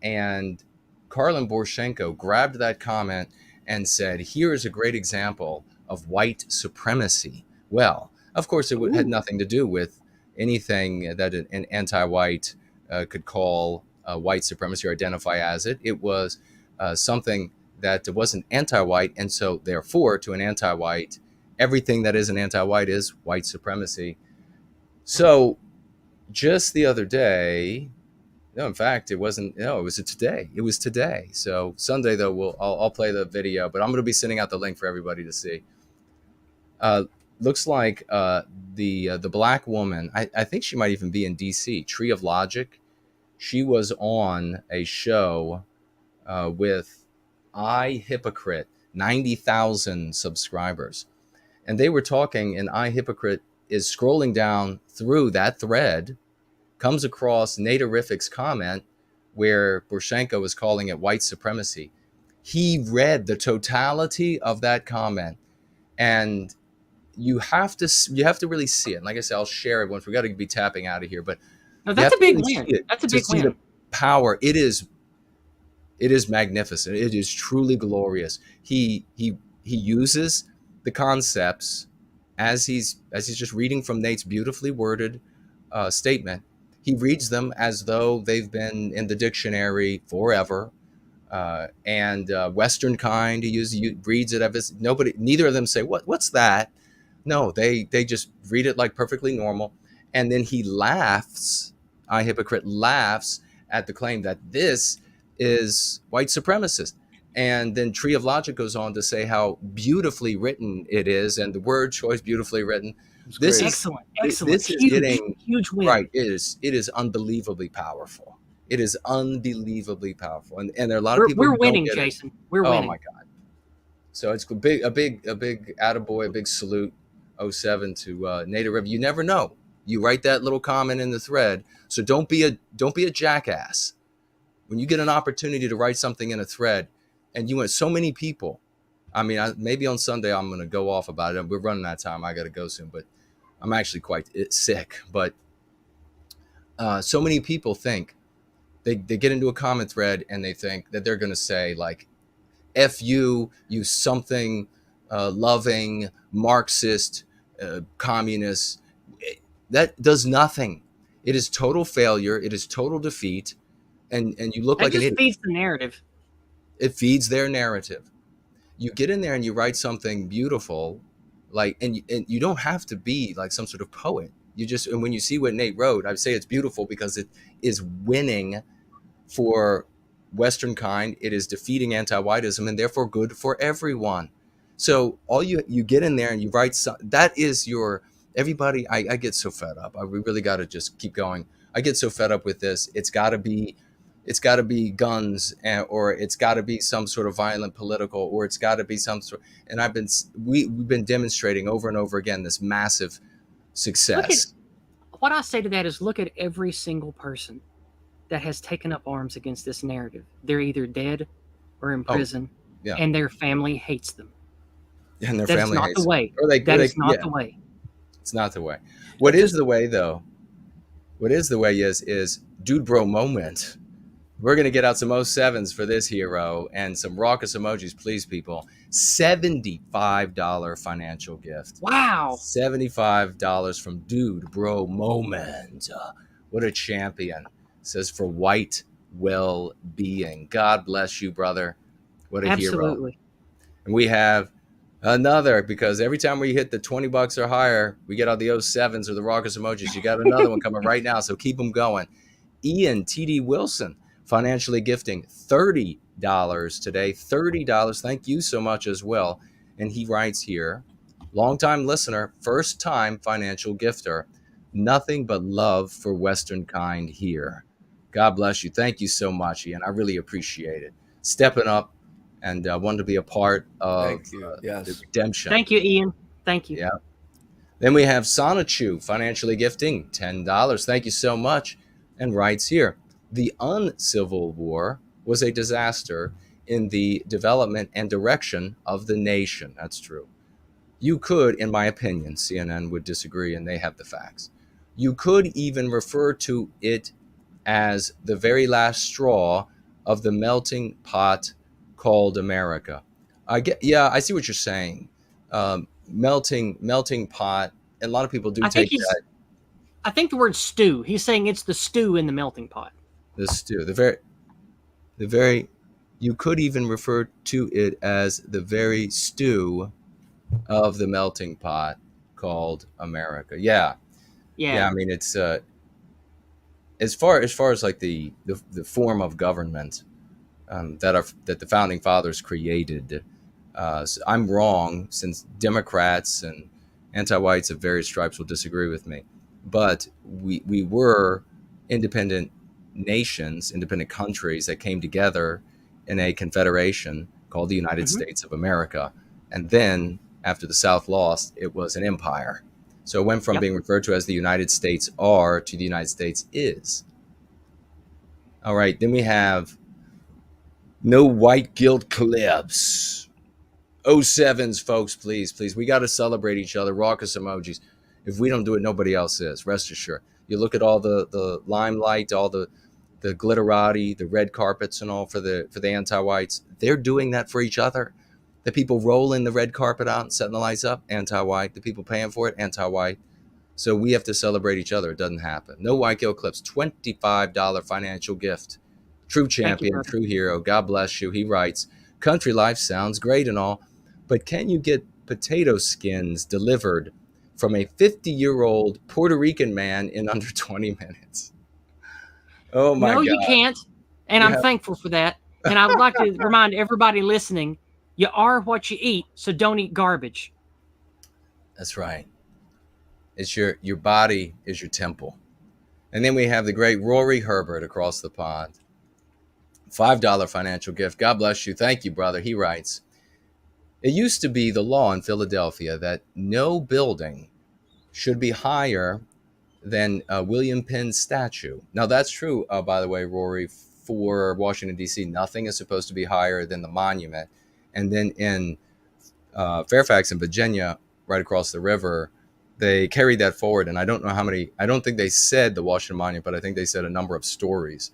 And Karlin Borshenko grabbed that comment and said, here is a great example of white supremacy. Well, of course, it had nothing to do with anything that an anti-white could call white supremacy or identify as it. It was something that wasn't anti-white. And so, therefore, to an anti-white, everything that is an anti-white is white supremacy. So just the other day, no, in fact, it wasn't. No, it was today. It was today. So Sunday, though, I'll play the video, but I'm going to be sending out the link for everybody to see. Looks like the black woman. I think she might even be in DC. Tree of Logic. She was on a show with I Hypocrite. 90,000 subscribers. And they were talking, and iHypocrite is scrolling down through that thread, comes across Naderific's comment where Borshenko was calling it white supremacy. He read the totality of that comment, and you have to really see it. And like I said, I'll share it once. We got to be tapping out of here, but No, that's a big win. That's a big win. The power. It is magnificent. It is truly glorious. He uses the concepts as he's just reading from Nate's beautifully worded statement. He reads them as though they've been in the dictionary forever. And Western kind, he reads it as neither of them say, what's that? No, they just read it like perfectly normal. And then he laughs, iHypocrite laughs at the claim that this is white supremacist. And then Tree of Logic goes on to say how beautifully written it is, and the word choice beautifully written. This is excellent. This is huge win. Right. It is unbelievably powerful. It is unbelievably powerful. And there are a lot of people. We're winning, Jason. We're winning. Oh my God. So it's a big attaboy, a big salute 07 to Native River. You never know. You write that little comment in the thread. So don't be a jackass. When you get an opportunity to write something in a thread, and you want so many people, I mean, maybe on Sunday I'm going to go off about it. We're running out of time. I got to go soon, but I'm actually quite sick. But so many people think they get into a comment thread and they think that they're going to say like, F you something loving, Marxist, communist. That does nothing. It is total failure. It is total defeat. And you look like an idiot. It feeds the narrative. It feeds their narrative. You get in there and you write something beautiful, like, and you don't have to be like some sort of poet. And when you see what Nate wrote, I say it's beautiful because it is winning for Western kind. It is defeating anti-whiteism and therefore good for everyone. So all you get in there and you write that is your everybody. I get so fed up. We really got to just keep going. I get so fed up with this. It's got to be guns, or it's got to be some sort of violent political, or it's got to be some sort. And we've been demonstrating over and over again this massive success. What I say to that is look at every single person that has taken up arms against this narrative. They're either dead or in prison, and their family hates them. And their family hates them. That is not the way. It's not the way. What is the way, though? What is the way is dude bro moment. We're going to get out some 07s for this hero and some raucous emojis, please, people. $75 financial gift. Wow. $75 from Dude Bro Moment. What a champion. Says for white well-being. God bless you, brother. What a hero. Absolutely. And we have another, because every time we hit the $20 or higher, we get all the 07s or the raucous emojis. You got another one coming right now, so keep them going. Ian T.D. Wilson. Financially gifting $30 today. $30. Thank you so much as well. And he writes here, longtime listener, first time financial gifter. Nothing but love for Western kind here. God bless you. Thank you so much, Ian. I really appreciate it. Stepping up and wanted to be a part of the redemption. Thank you, Ian. Thank you. Yeah. Then we have Sonichu financially gifting $10. Thank you so much. And writes here, the uncivil war was a disaster in the development and direction of the nation. That's true. You could, in my opinion, CNN would disagree and they have the facts. You could even refer to it as the very last straw of the melting pot called America. I see what you're saying. Melting pot. And a lot of people do take that. I think the word stew. He's saying it's the stew in the melting pot. The stew, you could even refer to it as the very stew of the melting pot called America. Yeah. I mean, it's as far as like the form of government that the founding fathers created. So I'm wrong, since Democrats and anti-whites of various stripes will disagree with me, but we were independent nations, independent countries that came together in a confederation called the United Mhm. States of America. And then after the South lost, it was an empire. So it went from Yep. being referred to as the United States are to the United States is. All right, then we have no white guilt collabs. 07s, folks, please, please. We got to celebrate each other. Raucous emojis. If we don't do it, nobody else is. Rest assured. You look at all the limelight, all the glitterati, the red carpets, and all for the anti-whites. They're doing that for each other. The people rolling the red carpet out and setting the lights up, anti-white. The people paying for it, anti-white. So we have to celebrate each other. It doesn't happen. No white guilt clips. $25 financial gift. True Thank you, champion, brother. true hero. God bless you. He writes, country life sounds great and all, but can you get potato skins delivered from a 50-year-old Puerto Rican man in under 20 minutes? Oh my No, you God. can't. And You I'm have- thankful for that. And I would like to remind everybody listening, you are what you eat, so don't eat garbage. That's right. It's your body is your temple. And then we have the great Rory Herbert across the pond. $5 financial gift. God bless you. Thank you, brother. He writes, it used to be the law in Philadelphia that no building should be higher than William Penn's statue. Now, that's true, by the way, Rory, for Washington, D.C. Nothing is supposed to be higher than the monument. And then in Fairfax in Virginia, right across the river, they carried that forward. And I don't know how many, I don't think they said the Washington Monument, but I think they said a number of stories.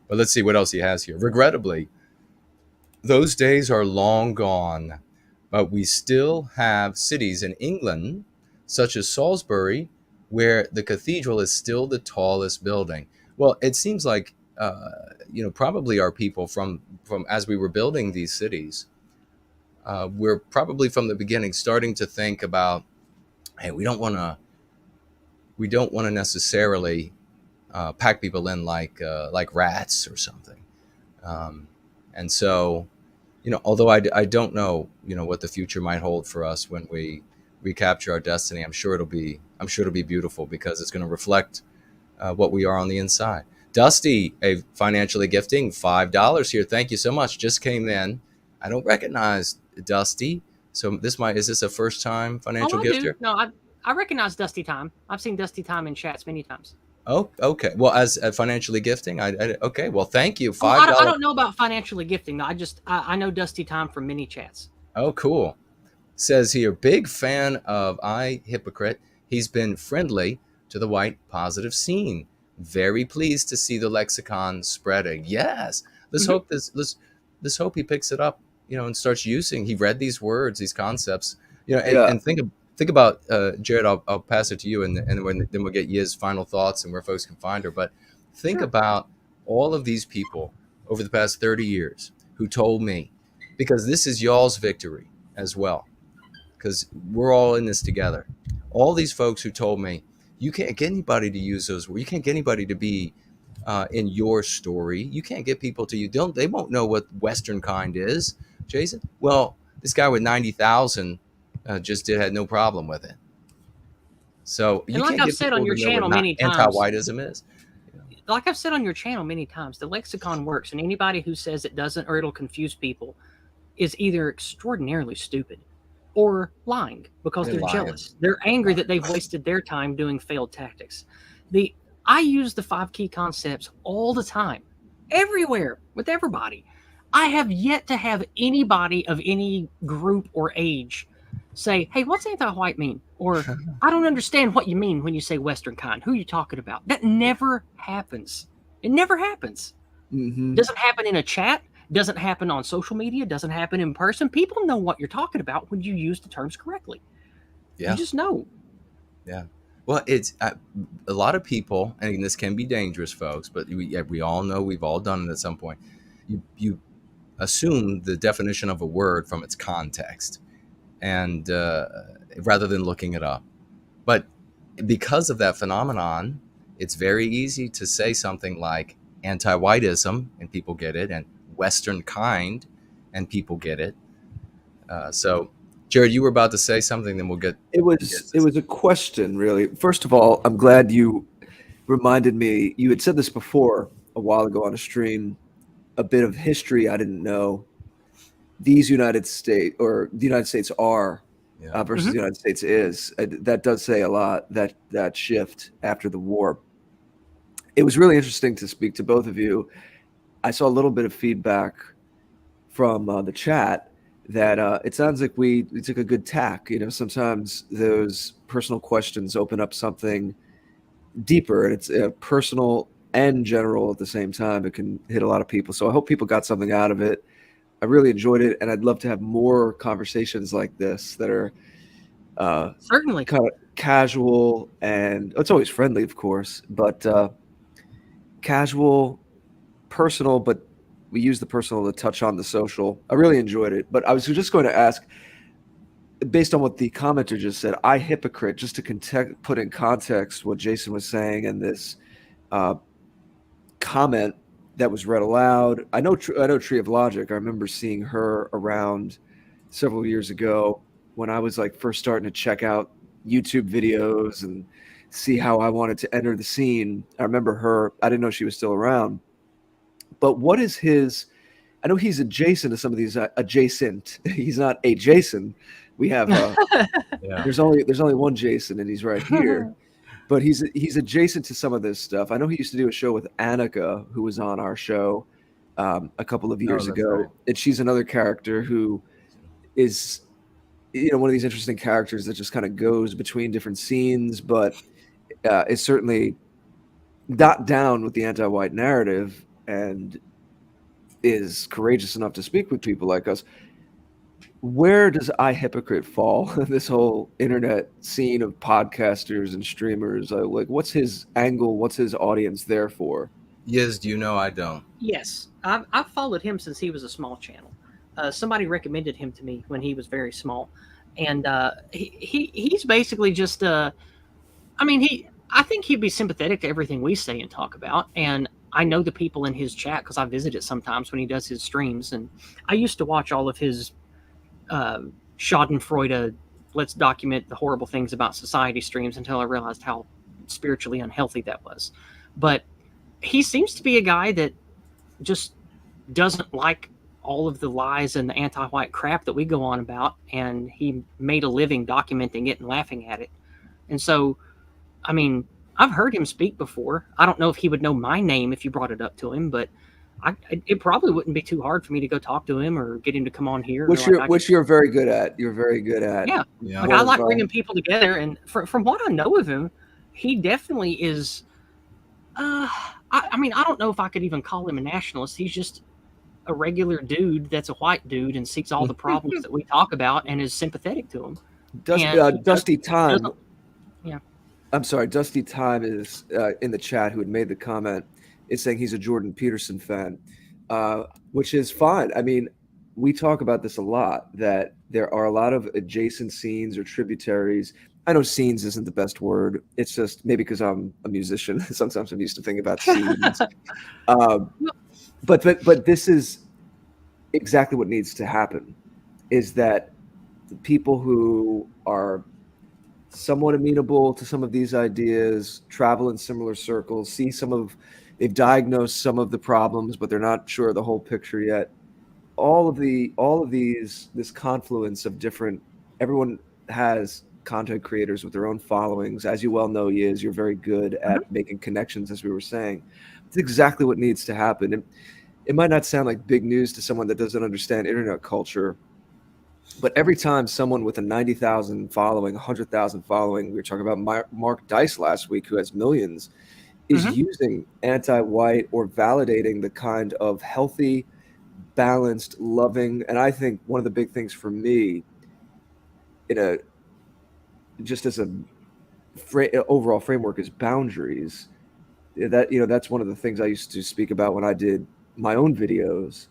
But let's see what else he has here. Regrettably, those days are long gone, but we still have cities in England, such as Salisbury, where the cathedral is still the tallest building. Well, it seems like, probably our people from as we were building these cities, we're probably from the beginning starting to think about, hey, we don't want to necessarily pack people in like rats or something. And so, although I don't know, what the future might hold for us when we recapture our destiny, I'm sure it'll be beautiful because it's going to reflect what we are on the inside. Dusty, a financially gifting $5 here. Thank you so much. Just came in. I don't recognize Dusty. So is this a first time financial gifter? No, I recognize Dusty Time. I've seen Dusty Time in chats many times. Oh, okay. Well, as financially gifting, okay. Well, thank you. $5. I don't know about financially gifting. No, I know Dusty Time from many chats. Oh, cool. Says here, big fan of I Hypocrite. He's been friendly to the white positive scene. Very pleased to see the lexicon spreading. Yes. Let's hope let's hope he picks it up, and starts using. He read these words, these concepts, and think about Jared. I'll pass it to you, and then we'll get Yizz's final thoughts and where folks can find her. But think about all of these people over the past 30 years who told me, because this is y'all's victory as well, because we're all in this together. All these folks who told me, you can't get anybody to use those words. You can't get anybody to be in your story. You can't get people to they won't know what Western kind is, Jason. Well, this guy with 90,000 just had no problem with it. So you can't I've get said people on your to know channel what many times, anti-whiteism is. Like I've said on your channel many times, the lexicon works, and anybody who says it doesn't or it'll confuse people is either extraordinarily stupid or lying because they're jealous. They're angry that they've wasted their time doing failed tactics. I use the 5 key concepts all the time, everywhere, with everybody. I have yet to have anybody of any group or age say, hey, what's anti-white mean? Or I don't understand what you mean when you say Western kind. Who are you talking about? That never happens. It never happens. Mm-hmm. Doesn't happen in a chat. Doesn't happen on social media. Doesn't happen in person. People know what you're talking about when you use the terms correctly. Yeah. You just know. Yeah. Well, it's a lot of people, and this can be dangerous, folks, but we all know, we've all done it at some point. You assume the definition of a word from its context, and rather than looking it up. But because of that phenomenon, it's very easy to say something like anti-whiteism, and people get it, and Western kind, and people get it. So, Jared, you were about to say something, then we'll get. It was a question, really. First of all, I'm glad you reminded me. You had said this before a while ago on a stream, a bit of history I didn't know. these United States, or the United States are, versus Mhm. the United States is. That does say a lot, that shift after the war. It was really interesting to speak to both of you. I saw a little bit of feedback from the chat that it sounds like we took a good tack. Sometimes those personal questions open up something deeper, and it's personal and general at the same time. It can hit a lot of people. So I hope people got something out of it. I really enjoyed it, and I'd love to have more conversations like this that are Certainly. kind of casual, and it's always friendly, of course, but casual, personal, but we use the personal to touch on the social. I really enjoyed it, but I was just going to ask, based on what the commenter just said, I hypocrite, just to put in context what Jason was saying and this comment that was read aloud. I know Tree of Logic. I remember seeing her around several years ago when I was like first starting to check out YouTube videos and see how I wanted to enter the scene. I remember her. I didn't know she was still around. But what is his? I know he's adjacent to some of these adjacent. He's not a Jason. We have there's only one Jason, and he's right here. But he's adjacent to some of this stuff. I know he used to do a show with Annika, who was on our show a couple of years ago, right. and she's another character who is one of these interesting characters that just kind of goes between different scenes, but is certainly not down with the anti-white narrative and is courageous enough to speak with people like us. Where does I hypocrite fall in this whole internet scene of podcasters and streamers? Like, what's his angle? What's his audience there for? Yizz, do you know? I don't. Yes, I've followed him since he was a small channel. Somebody recommended him to me when he was very small, and he's basically just I think he'd be sympathetic to everything we say and talk about. And I know the people in his chat because I visit it sometimes when he does his streams, and I used to watch all of his Schadenfreude, let's document the horrible things about society streams until I realized how spiritually unhealthy that was. But he seems to be a guy that just doesn't like all of the lies and the anti-white crap that we go on about, and he made a living documenting it and laughing at it. And so, I mean, I've heard him speak before. I don't know if he would know my name if you brought it up to him, but it probably wouldn't be too hard for me to go talk to him or get him to come on here. Which you're very good at. You're very good at. Yeah. Like, I like bringing people together, and from what I know of him, he definitely is. I mean, I don't know if I could even call him a nationalist. He's just a regular dude that's a white dude and sees all the problems that we talk about and is sympathetic to them. Dusty Time. Yeah. I'm sorry, Dusty Time is in the chat, who had made the comment, is saying he's a Jordan Peterson fan, which is fine. I mean, we talk about this a lot, that there are a lot of adjacent scenes or tributaries. I know scenes isn't the best word. It's just maybe because I'm a musician. Sometimes I'm used to thinking about scenes. But this is exactly what needs to happen, is that the people who are somewhat amenable to some of these ideas, travel in similar circles, they've diagnosed some of the problems, but they're not sure of the whole picture yet. All of these, this confluence of different, everyone has content creators with their own followings. As you well know, Yizz, you're very good at making connections, as we were saying. It's exactly what needs to happen. And it might not sound like big news to someone that doesn't understand internet culture, but every time someone with a 90,000 following, 100,000 following, we were talking about Mark Dice last week, who has millions, is using anti-white or validating the kind of healthy, balanced, loving, and I think one of the big things for me, just as a overall framework, is boundaries. That's one of the things I used to speak about when I did my own videos.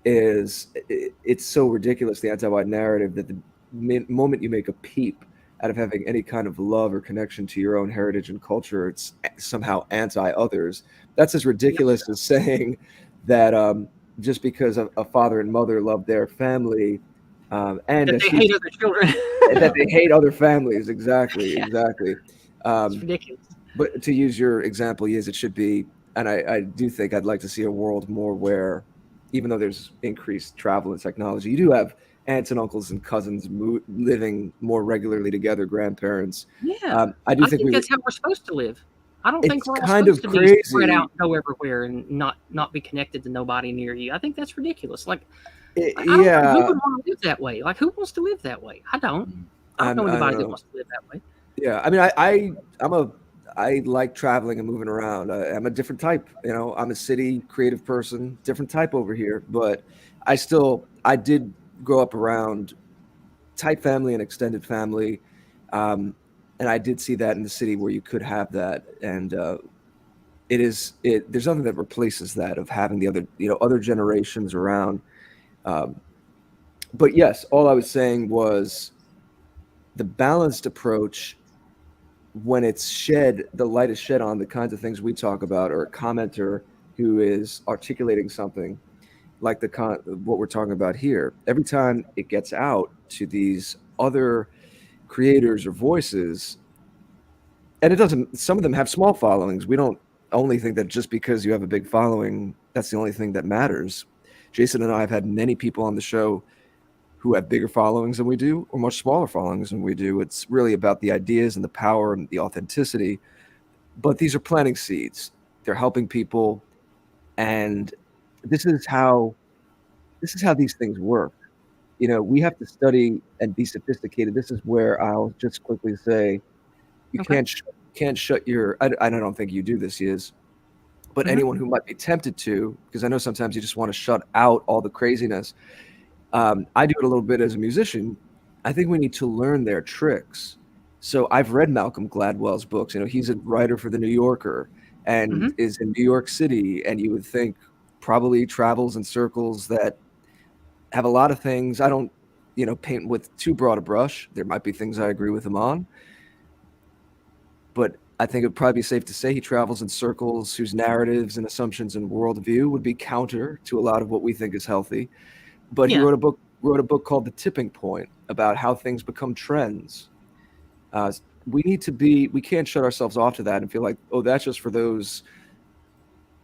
It's so ridiculous, the anti-white narrative, that the moment you make a peep out of having any kind of love or connection to your own heritage and culture, it's somehow anti-others. That's as ridiculous as saying that just because a father and mother love their family, and that they hate other children, that they hate other families. Exactly. It's ridiculous. But to use your example, yes, it should be, and I do think I'd like to see a world more where even though there's increased travel and technology, you do have aunts and uncles and cousins living more regularly together, grandparents. Yeah, I do I think think that's how we're supposed to live. I don't think it's we're all kind of supposed to be spread crazy. out and go everywhere and not be connected to nobody near you. I think that's ridiculous. Like, I don't know who Yeah, would want to live that way. Like, who wants to live that way? I don't. I don't know I don't anybody that know. wants to live that way. Yeah, I mean, I like traveling and moving around. I'm a different type. I'm a city creative person, different type over here. But I did grow up around tight family and extended family, and I did see that in the city where you could have that. And there's nothing that replaces that of having the other generations around. Um, but yes, all I was saying was the balanced approach when the light is shed on the kinds of things we talk about, or a commenter who is articulating something like what we're talking about here. Every time it gets out to these other creators or voices, and some of them have small followings. We don't only think that just because you have a big following, that's the only thing that matters. Jason and I have had many people on the show who have bigger followings than we do, or much smaller followings than we do. It's really about the ideas and the power and the authenticity. But these are planting seeds. They're helping people, and this is how these things work. We have to study and be sophisticated. This is where I'll just quickly say, you Okay. can't shut your. I don't think you do this, Yizz, but anyone who might be tempted to, because I know sometimes you just want to shut out all the craziness. I do it a little bit as a musician. I think we need to learn their tricks. So I've read Malcolm Gladwell's books. He's a writer for the New Yorker and is in New York City, and you would think probably travels in circles that have a lot of things. I don't, paint with too broad a brush. There might be things I agree with him on, but I think it'd probably be safe to say he travels in circles whose narratives and assumptions and worldview would be counter to a lot of what we think is healthy. But he Yeah. wrote a book called The Tipping Point about how things become trends. We can't shut ourselves off to that and feel like, oh, that's just for those,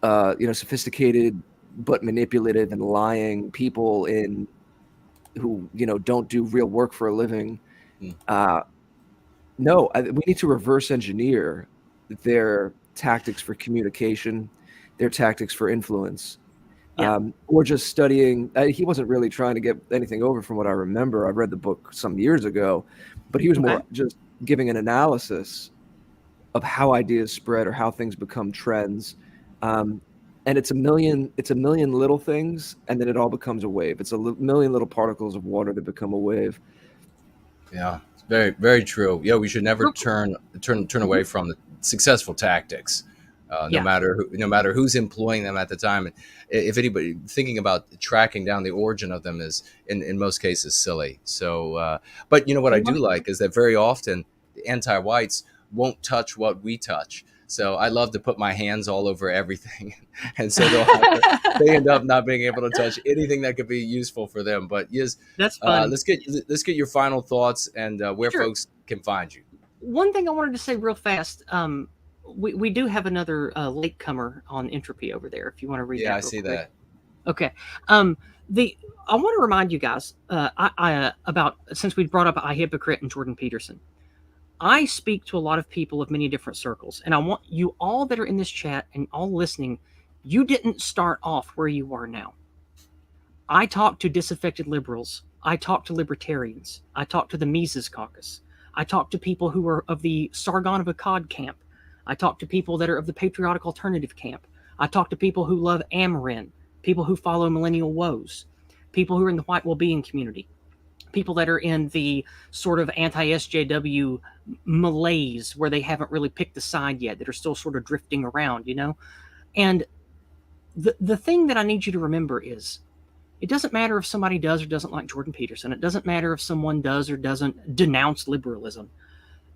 sophisticated but manipulative and lying people who don't do real work for a living. No, we need to reverse engineer their tactics for communication, their tactics for influence. Yeah. Or just studying. He wasn't really trying to get anything over from what I remember. I read the book some years ago, but he was more just giving an analysis of how ideas spread or how things become trends. And it's a million little things, and then it all becomes a wave. It's a million little particles of water that become a wave. Yeah, it's very, very true. Yeah, we should never turn away from the successful tactics, no matter who's employing them at the time. And if anybody thinking about tracking down the origin of them is in most cases silly. So, but what I do like is that very often the anti-whites won't touch what we touch. So I love to put my hands all over everything, and so they end up not being able to touch anything that could be useful for them. But yes, that's fun. Let's get your final thoughts and where folks can find you. One thing I wanted to say real fast. We do have another latecomer on Entropy over there. If you want to read that. Yeah, I see that. Okay. I want to remind you guys about, since we brought up I Hypocrite and Jordan Peterson. I speak to a lot of people of many different circles, and I want you all that are in this chat and all listening, you didn't start off where you are now. I talk to disaffected liberals. I talk to libertarians. I talk to the Mises Caucus. I talk to people who are of the Sargon of Akkad camp. I talk to people that are of the Patriotic Alternative camp. I talk to people who love Amarin, people who follow millennial woes, people who are in the white well-being community, people that are in the sort of anti-SJW malaise where they haven't really picked a side yet, that are still sort of drifting around, And the thing that I need you to remember is, it doesn't matter if somebody does or doesn't like Jordan Peterson. It doesn't matter if someone does or doesn't denounce liberalism.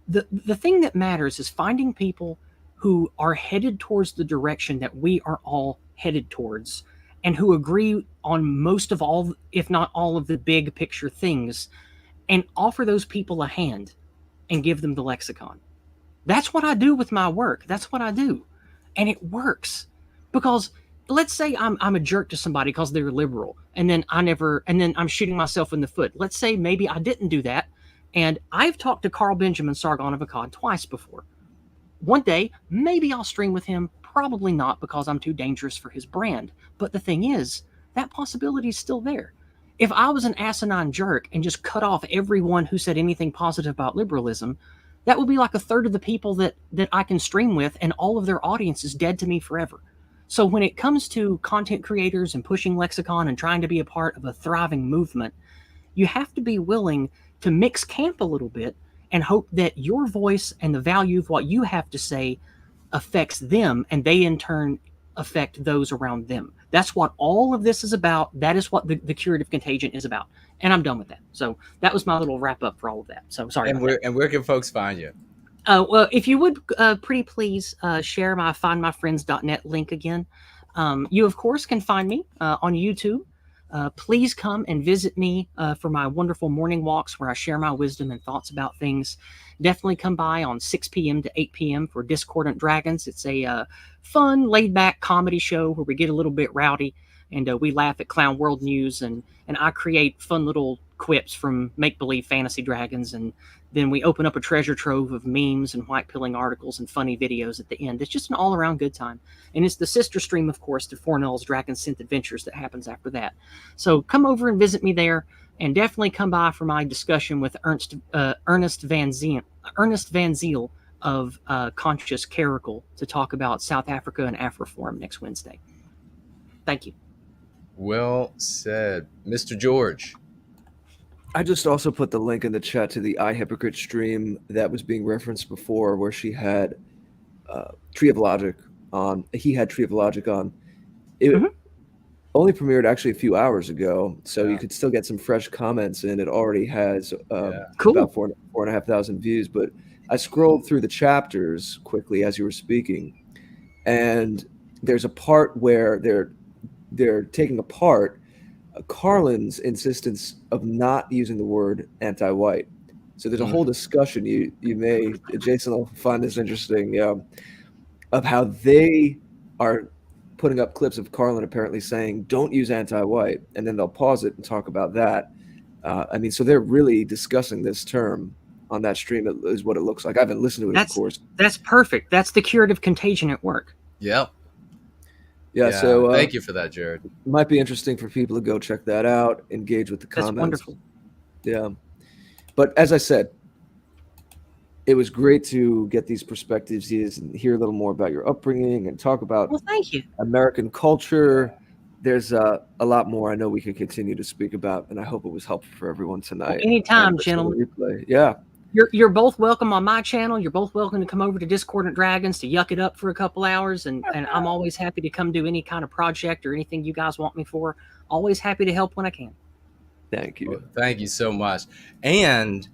The thing that matters is finding people who are headed towards the direction that we are all headed towards, and who agree on most of all, if not all of the big picture things, and offer those people a hand and give them the lexicon. That's what I do with my work. That's what I do. And it works, because let's say I'm a jerk to somebody because they're liberal, and then I'm shooting myself in the foot. Let's say maybe I didn't do that, and I've talked to Carl Benjamin Sargon of Akkad twice before. One day, maybe I'll stream with him. Probably not, because I'm too dangerous for his brand. But the thing is, that possibility is still there. If I was an asinine jerk and just cut off everyone who said anything positive about liberalism, that would be like a third of the people that I can stream with, and all of their audience is dead to me forever. So when it comes to content creators and pushing lexicon and trying to be a part of a thriving movement, you have to be willing to mix camp a little bit and hope that your voice and the value of what you have to say affects them, and they in turn affect those around them. That's what all of this is about. That is what the curative contagion is about. And I'm done with that. So that was my little wrap up for all of that. So sorry. And where can folks find you? Well, if you would pretty please share my findmyfriends.net link again. You, of course, can find me on YouTube. Please come and visit me for my wonderful morning walks where I share my wisdom and thoughts about things. Definitely come by on 6 p.m. to 8 p.m. for Discordant Dragons. It's a fun, laid-back comedy show where we get a little bit rowdy, and we laugh at clown world news, and I create fun little quips from make-believe fantasy dragons, and then we open up a treasure trove of memes and white-pilling articles and funny videos at the end. It's just an all-around good time. And it's the sister stream, of course, to Fornell's Dragon Synth Adventures that happens after that. So come over and visit me there, and definitely come by for my discussion with Ernest Van Ziel of Conscious Caracal to talk about South Africa and Afroforum next Wednesday. Thank you. Well said. Mr. George. I just also put the link in the chat to the iHypocrite stream that was being referenced before, where she had Tree of Logic on. He had Tree of Logic on. It only premiered actually a few hours ago, so you could still get some fresh comments in. It already has about 4,500 views. But I scrolled through the chapters quickly as you were speaking, and there's a part where they're taking apart Carlin's insistence of not using the word anti-white. So there's a whole discussion. You may, Jason will find this interesting, of how they are putting up clips of Carlin apparently saying, don't use anti-white, and then they'll pause it and talk about that. I mean, so they're really discussing this term on that stream, is what it looks like. I haven't listened to it, of course. That's perfect. That's the curative contagion at work. Yep. Yeah, so thank you for that, Jared. It might be interesting for people to go check that out, engage with the comments. That's wonderful. Yeah. But as I said, it was great to get these perspectives and hear a little more about your upbringing and talk about thank you. American culture. There's a lot more I know we can continue to speak about, and I hope it was helpful for everyone tonight. Anytime, gentlemen. Yeah. You're both welcome on my channel. You're both welcome to come over to Discordant Dragons to yuck it up for a couple hours, and I'm always happy to come do any kind of project or anything you guys want me for. Always happy to help when I can. Thank you. Well, thank you so much. And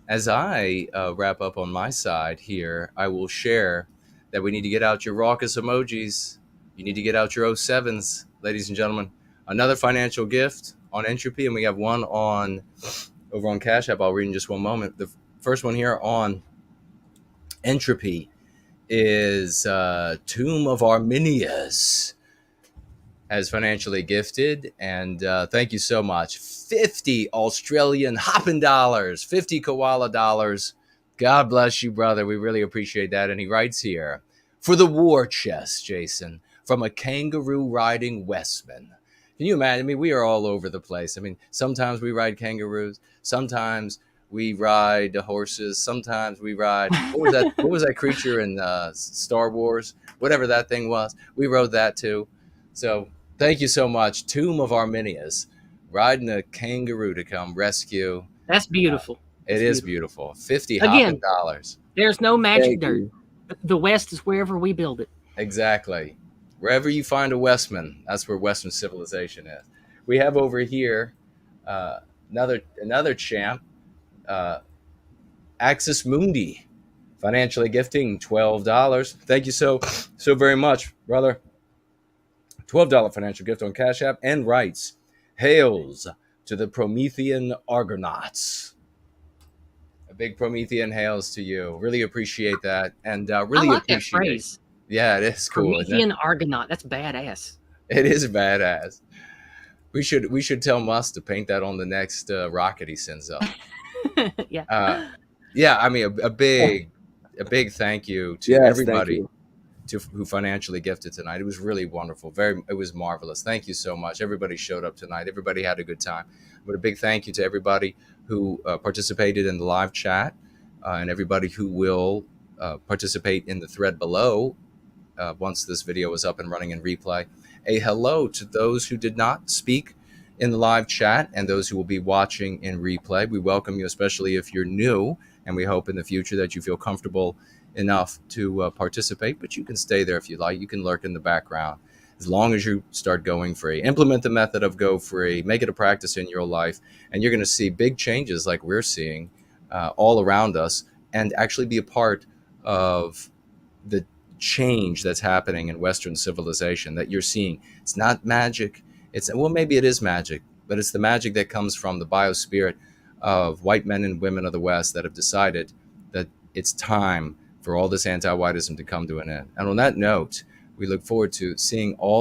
as I wrap up on my side here, I will share that we need to get out your raucous emojis. You need to get out your 07s, ladies and gentlemen. Another financial gift on Entropy, and we have one over on Cash App. I'll read in just one moment. The first one here on Entropy is Tomb of Arminius has financially gifted, and thank you so much. 50 Australian hopping dollars, 50 koala dollars. God bless you, brother. We really appreciate that. And he writes here, for the war chest, Jason, from a kangaroo riding Westman. Can you imagine? I mean, we are all over the place. I mean, sometimes we ride kangaroos. Sometimes we ride horses. Sometimes we ride, what was that creature in Star Wars? Whatever that thing was. We rode that too. So thank you so much. Tomb of Arminius, riding a kangaroo to come rescue. That's beautiful. It is beautiful. 50 Again, dollars. There's no magic dirt. The West is wherever we build it. Exactly. Wherever you find a Westman, that's where Western civilization is. We have over here another champ, Axis Mundi, financially gifting $12. Thank you so very much, brother. $12 financial gift on Cash App, and writes, hails to the Promethean Argonauts. A big Promethean hails to you. Really appreciate that, and really I like appreciate that phrase. Yeah, it is cool. Promethean Argonaut. That's badass. It is badass. We should tell Musk to paint that on the next rocket he sends up. Yeah. Yeah, I mean a big thank you to Yes, thank everybody you. who financially gifted tonight. It was really wonderful. It was marvelous. Thank you so much. Everybody showed up tonight. Everybody had a good time. But a big thank you to everybody who participated in the live chat and everybody who will participate in the thread below once this video is up and running in replay. A hello to those who did not speak in the live chat and those who will be watching in replay. We welcome you, especially if you're new, and we hope in the future that you feel comfortable enough to participate, but you can stay there if you like. You can lurk in the background as long as you start going free. Implement the method of go free, make it a practice in your life, and you're going to see big changes like we're seeing all around us, and actually be a part of the change that's happening in Western civilization that you're seeing. It's not magic. Well, maybe it is magic, but it's the magic that comes from the biospirit of white men and women of the West that have decided that it's time for all this anti-whiteism to come to an end. And on that note, we look forward to seeing all